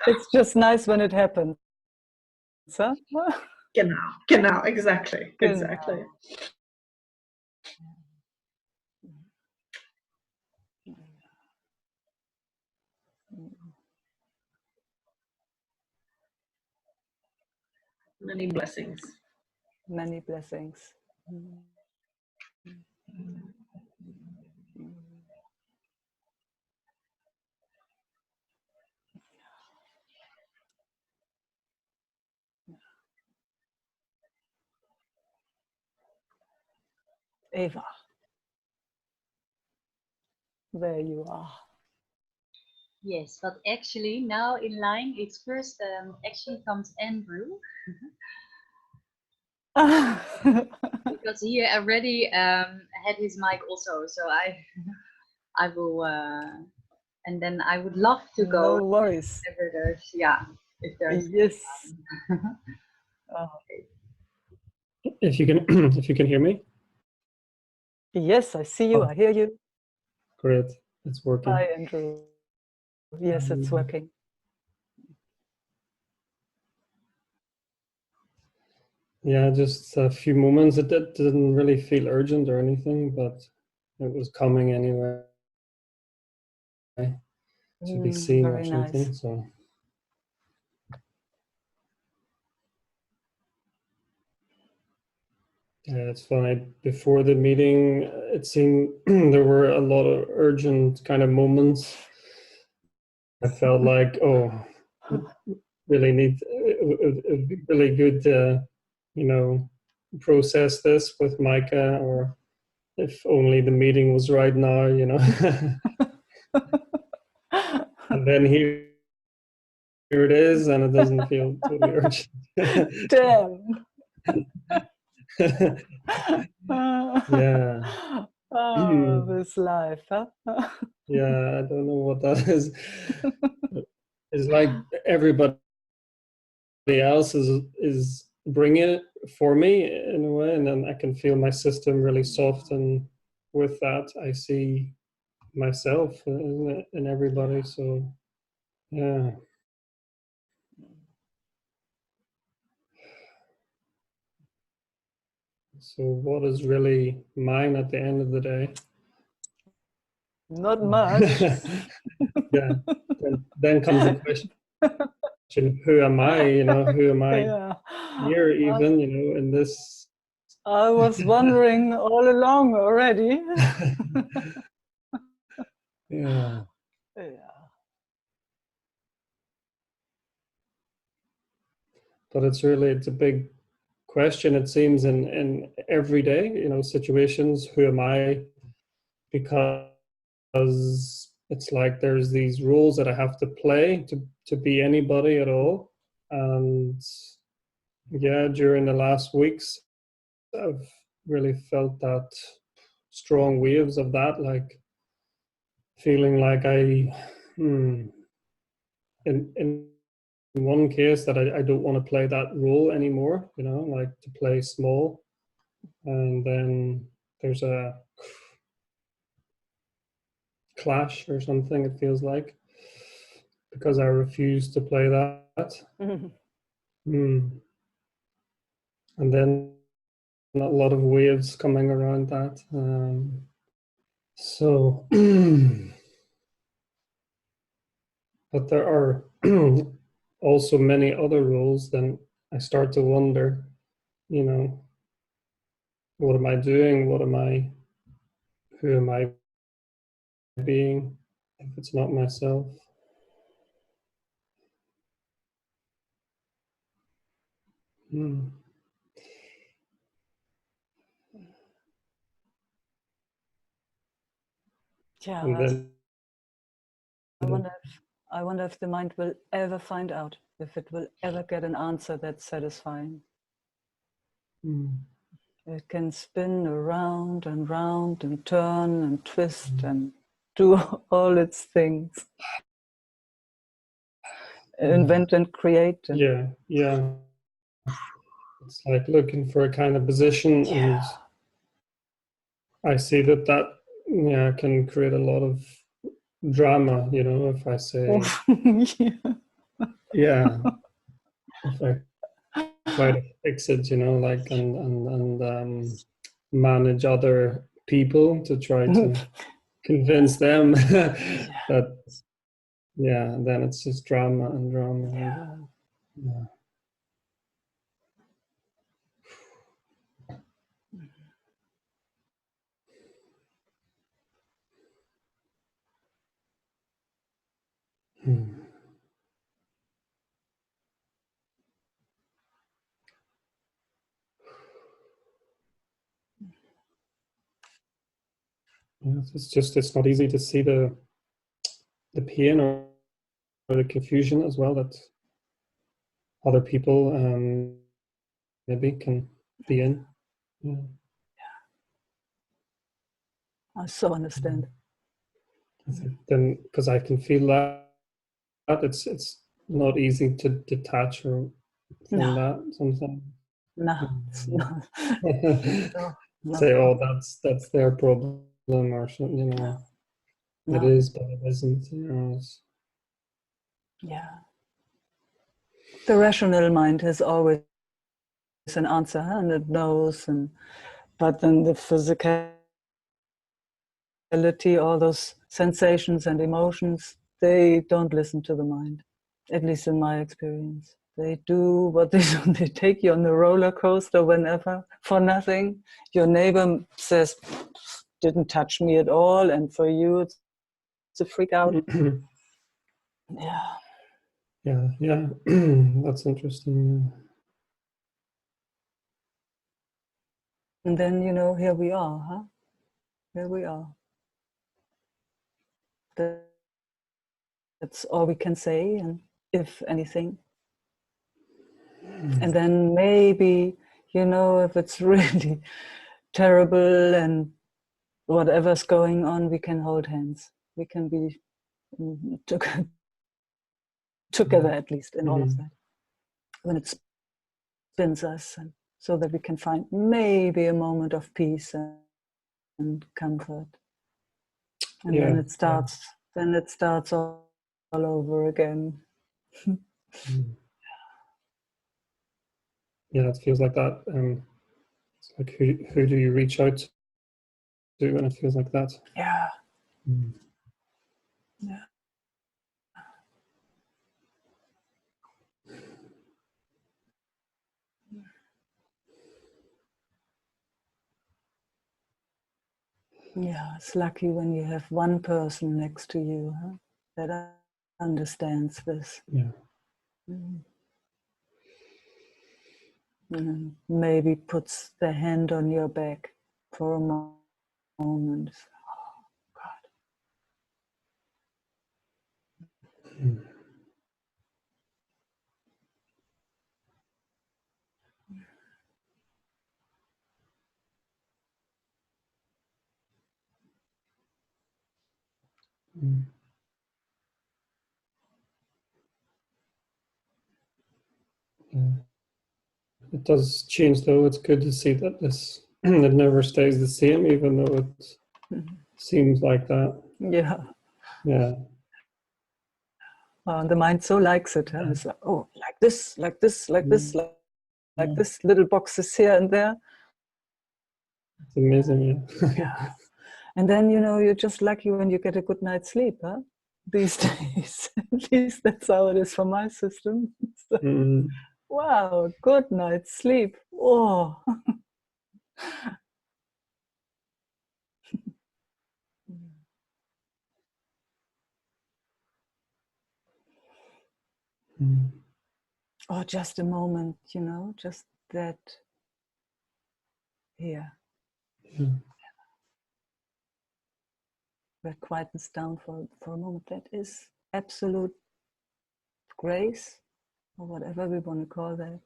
It's just nice when it happens. Huh? Genau, exactly. Genau. Many blessings. Many blessings. Eva, there you are. Yes, but actually now in line, it's first actually comes Andrew because he already had his mic also. So I will, and then I would love to go. No worries. If there's Yes. Oh, If you can, if you can hear me, yes, I see you. Oh. I hear you. great, it's working. Hi, Andrew. Yes, it's working. Yeah, just a few moments. It didn't really feel urgent or anything, but it was coming anyway to be seen or Very something. nice. So yeah, it's funny. Before the meeting, it seemed there were a lot of urgent kind of moments. I felt like, oh, really need it would be really good to, you know, process this with Micah, or if only the meeting was right now, you know. And then here it is, and it doesn't feel totally urgent. Damn. Yeah. Oh, this life, huh? Yeah, I don't know what that is. It's like everybody else is bringing it for me in a way, and then I can feel my system really soften with that. I see myself in everybody. So yeah. So what is really mine at the end of the day? Not much. Yeah. Then comes the question, who am I? You know, who am I Yeah. here even, you know, in this? I was wondering all along already. Yeah. Yeah. But it's a big question, it seems, in everyday, you know, situations. Who am I? Because it's like there's these rules that I have to play to be anybody at all. And yeah, during the last weeks, I've really felt that strong waves of that, like feeling like in one case that I don't want to play that role anymore, you know, like to play small. And then there's a clash or something, it feels like, because I refuse to play that. Mm. And then a lot of waves coming around that. So, but there are also many other rules. Then I start to wonder, you know, what am I doing? Who am I being if it's not myself? Hmm. Yeah, And then I wonder if the mind will ever find out, if it will ever get an answer that's satisfying. It can spin around and round and turn and twist and do all its things. Invent and create. And yeah. It's like looking for a kind of position, and I see that can create a lot of drama, if I say, if I try to fix it, like and manage other people to try to convince them that, then it's just drama and drama. And, it's not easy to see the pain or the confusion as well that other people maybe can be in. I so understand. I think then, because I can feel that it's not easy to detach from that sometimes. No, it's not. No. Say, oh, that's their problem or something, No. It is, but it isn't. Yeah. The rational mind has always an answer, and it knows, but then the physicality, all those sensations and emotions, they don't listen to the mind, at least in my experience. They do what they do. They take you on the roller coaster whenever for nothing. Your neighbor says, didn't touch me at all, and for you it's a freak out. Yeah. That's interesting. And then, here we are, huh? Here we are. That's all we can say, and if anything. And then maybe, if it's really terrible and whatever's going on, we can hold hands. We can be together, at least, in all of that. When it spins us, and so that we can find maybe a moment of peace and comfort. And then it starts all over again. Yeah, it feels like that. It's like who do you reach out to when it feels like that? Yeah. Yeah, it's lucky when you have one person next to you, huh, that understands this. Yeah. And maybe puts the hand on your back for a moment. Oh, God. It does change, though. It's good to see that this it never stays the same, even though it seems like that. Yeah. Yeah. The mind so likes it. Huh? It's like, oh, like this, like this, like this, like this, little boxes here and there. It's amazing, Yeah. And then, you're just lucky when you get a good night's sleep, huh? These days. At least that's how it is for my system. So, wow, good night's sleep. Oh. Mm. Or just a moment, you know, just that here. Yeah. That quietens down for a moment. That is absolute grace, or whatever we want to call that.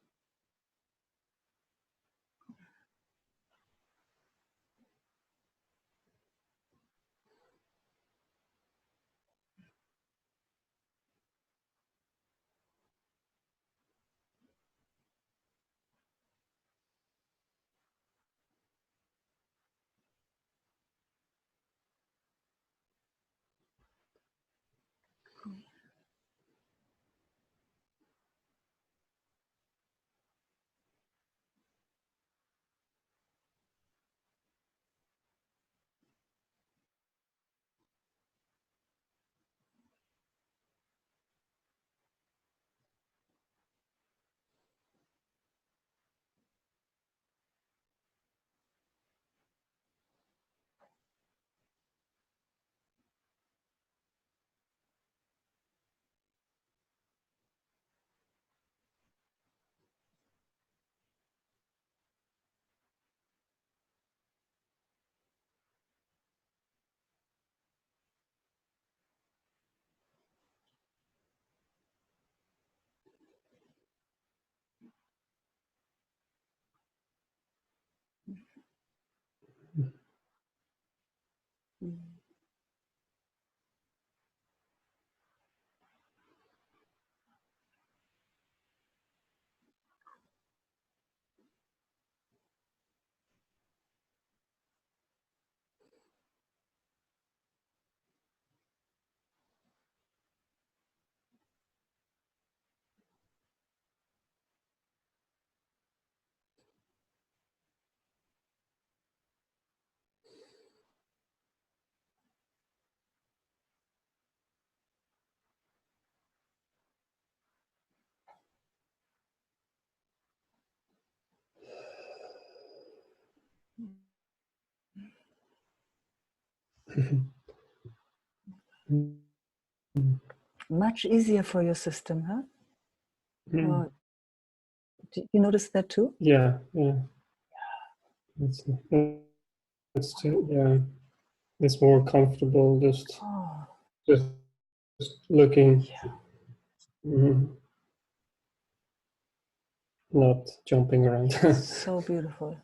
Mm. Much easier for your system, huh? Or do you notice that too? Yeah, yeah. Yeah. It's more comfortable just Oh, just looking, yeah. not jumping around. So beautiful.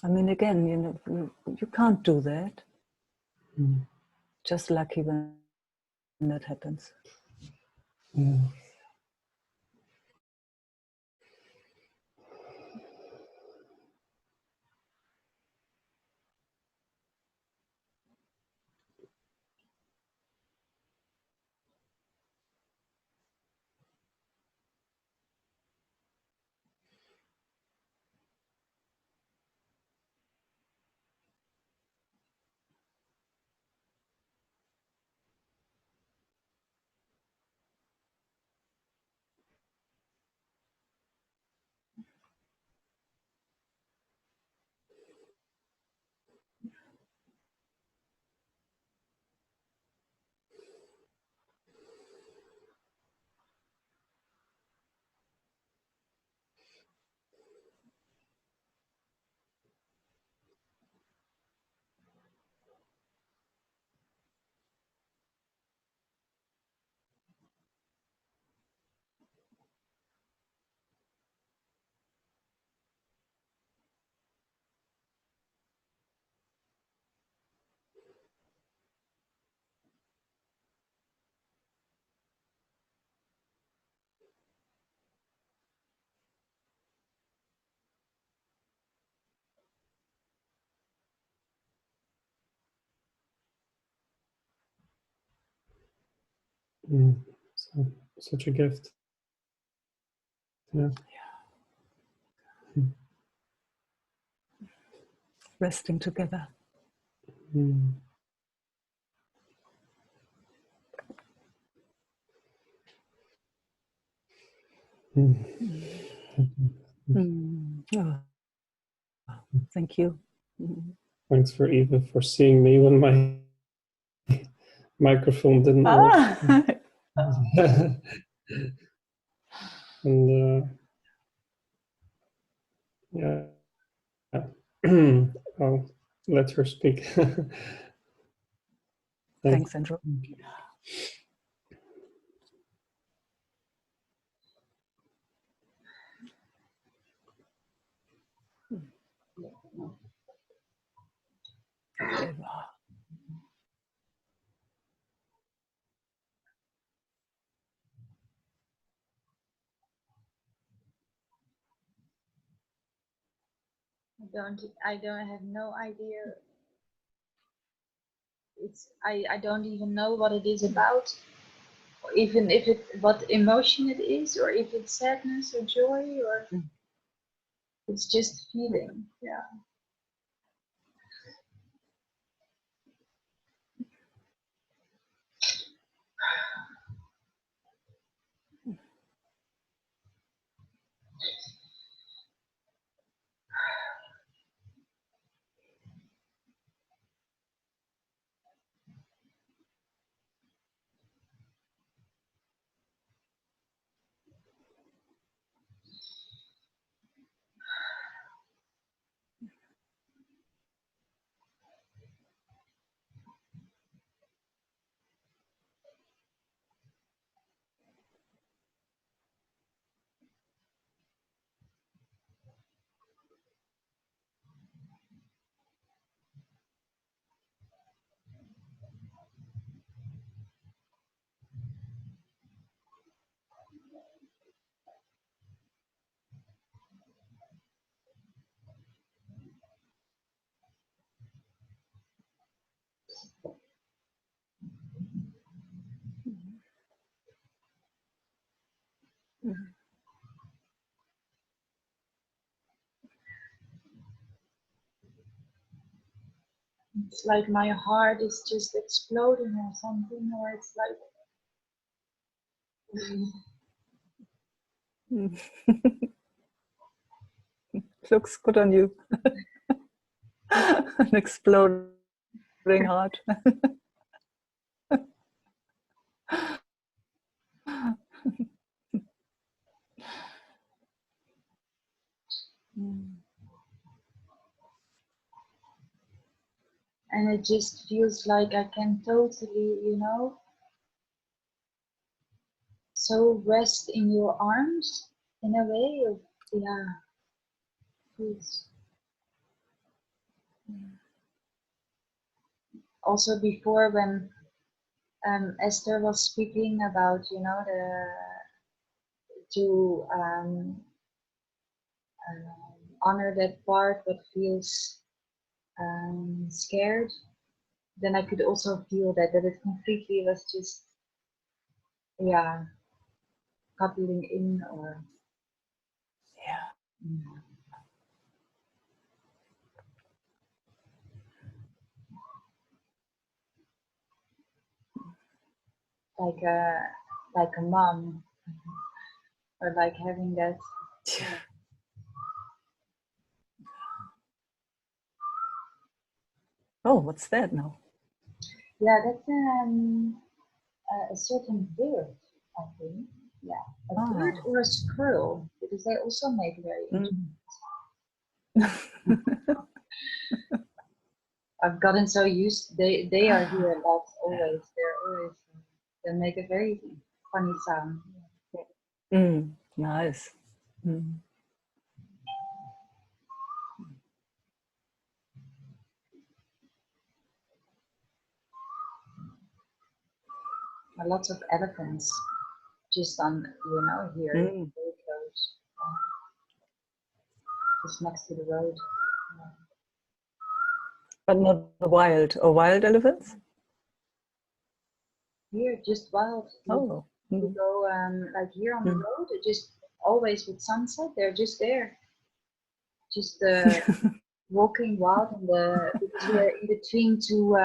I mean, again, you know, you can't do that. Mm. Just lucky when that happens. Yeah. Mm. So, such a gift. Yeah. Resting together. Mm. Mm. Oh, thank you. Thanks for Eva for seeing me when my microphone didn't work. Ah, And yeah. Oh, let her speak. Thanks, Andrew. Eva. I don't have no idea. I don't even know what it is about, or even if it what emotion it is, or if it's sadness or joy, or it's just feeling. Yeah. It's like my heart is just exploding or something, or it's like. Looks good on you. An exploding heart. And it just feels like I can totally, so rest in your arms in a way of, yeah, feels. Also before when Esther was speaking about, to honor that part that feels scared, then I could also feel that it completely was just, yeah, coupling in or. Yeah. Like a mom, or like having that. Yeah. Oh, what's that now? Yeah, that's a certain bird, I think. Yeah, a bird or a squirrel, because they also make very interesting. I've gotten so used. They are here a lot always. They make a very funny sound. Nice. Lots of elephants, just on here, very close, just next to the road. But not wild or wild elephants? Here, just wild. Oh. You go like here on the road, just always with sunset. They're just there, just walking wild because we are in between two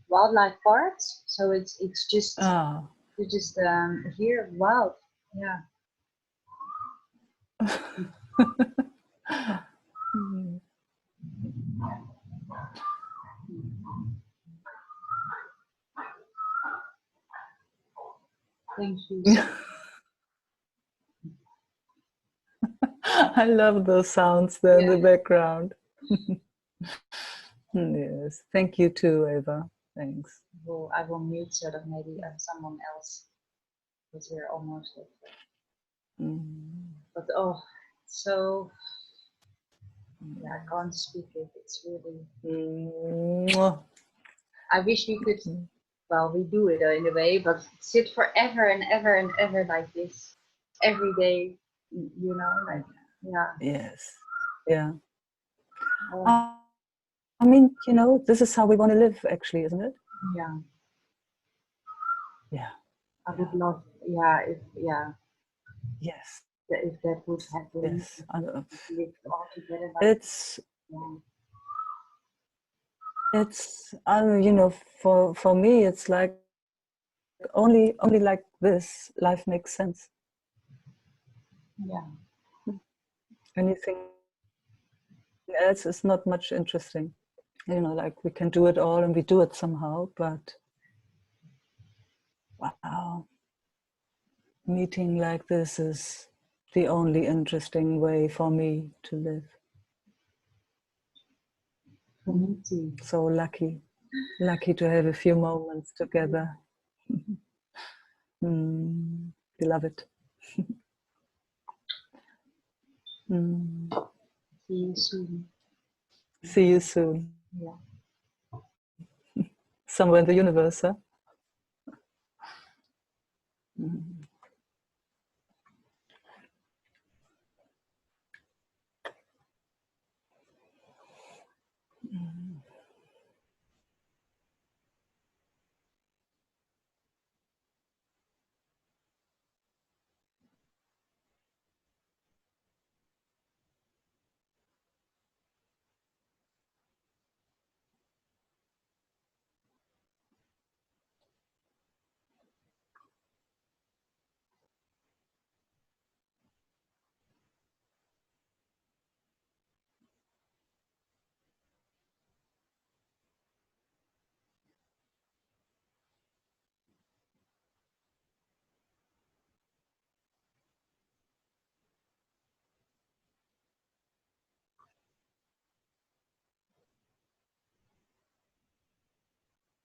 wildlife parks, so it's just you're just here wild. Yeah. Thank you. I love those sounds there in the Yeah. background. Yes, thank you too, Eva. Thanks. I will mute so that maybe someone else, because we're almost at. Mm. But oh, so yeah, I can't speak it. It's really. Mwah. I wish we could. Well, we do it in a way, but sit forever and ever and ever like this, every day. You know, like yeah. Yes. Yeah. Oh, I mean, you know, this is how we want to live, actually, isn't it? yeah. Yeah. I would love. Yeah. Yes. If that would happen, Yes. live all together. Like, It's yeah. it's you know, for me, it's like only like this life makes sense. Yeah. Anything else is not much interesting. You know, like we can do it all and we do it somehow, but wow, meeting like this is the only interesting way for me to live. For me too. So lucky to have a few moments together. Beloved. See you soon. See you soon. Yeah. Somewhere in the universe, huh?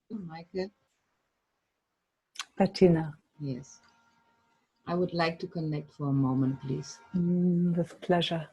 Meike? Bettina. Yes. I would like to connect for a moment, please. With pleasure.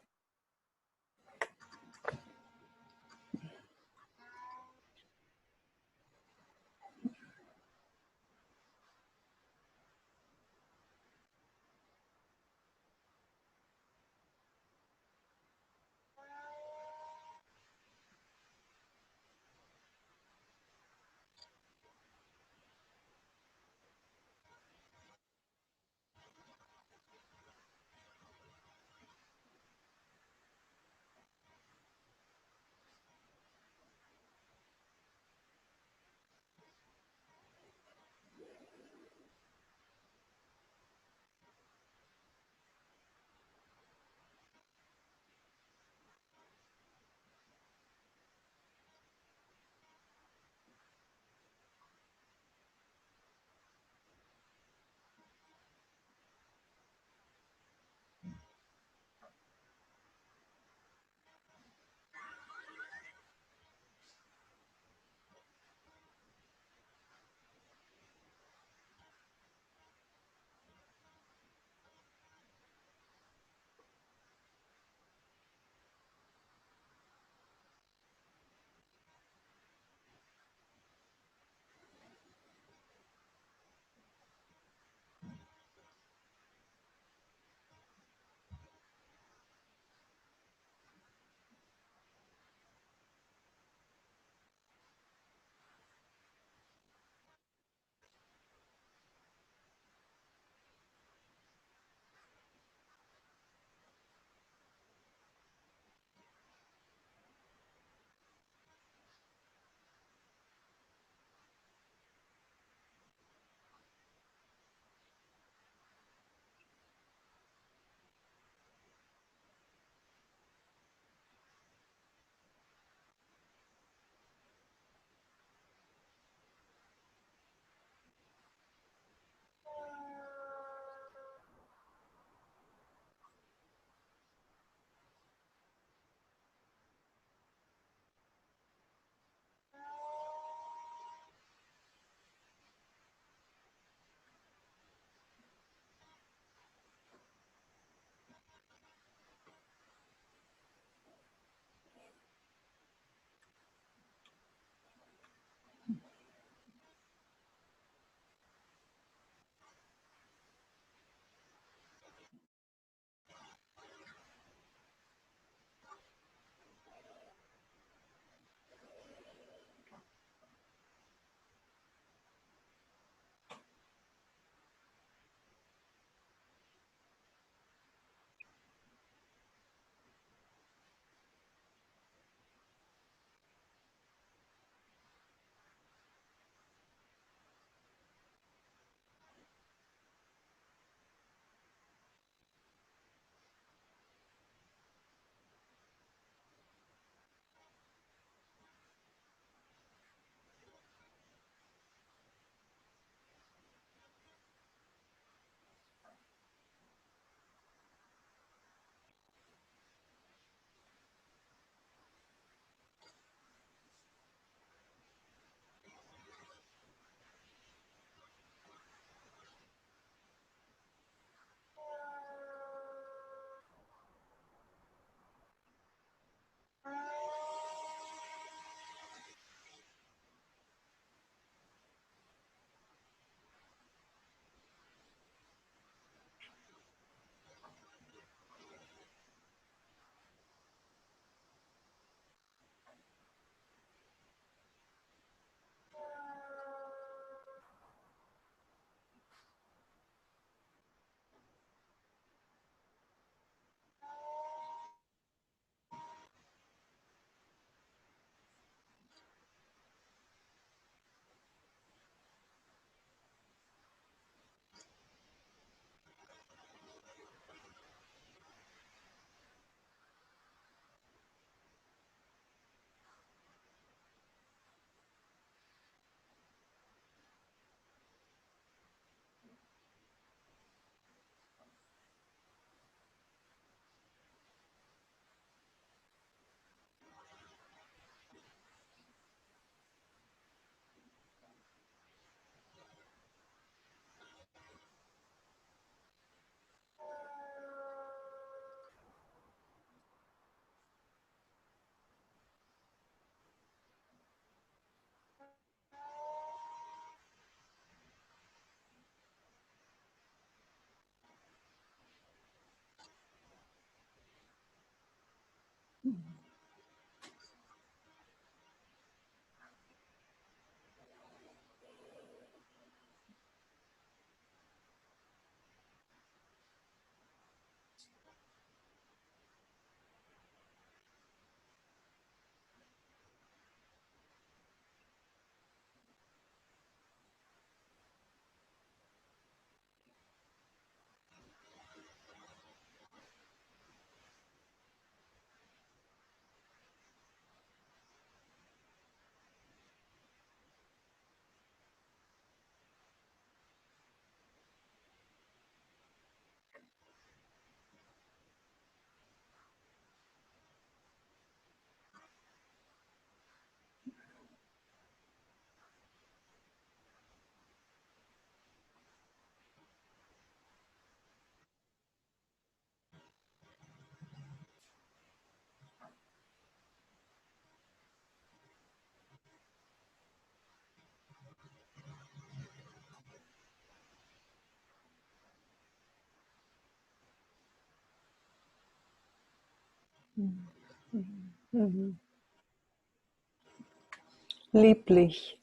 Lieblich.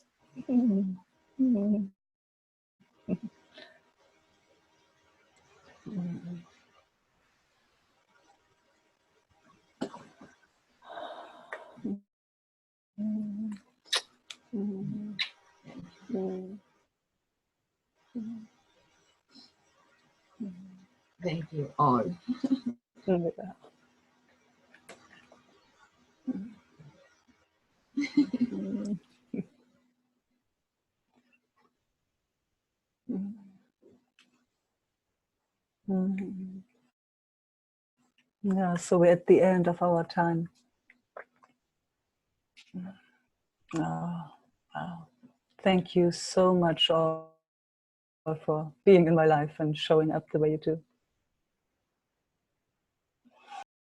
Thank you all. Yeah, so we're at the end of our time. Oh, wow. Thank you so much all for being in my life and showing up the way you do.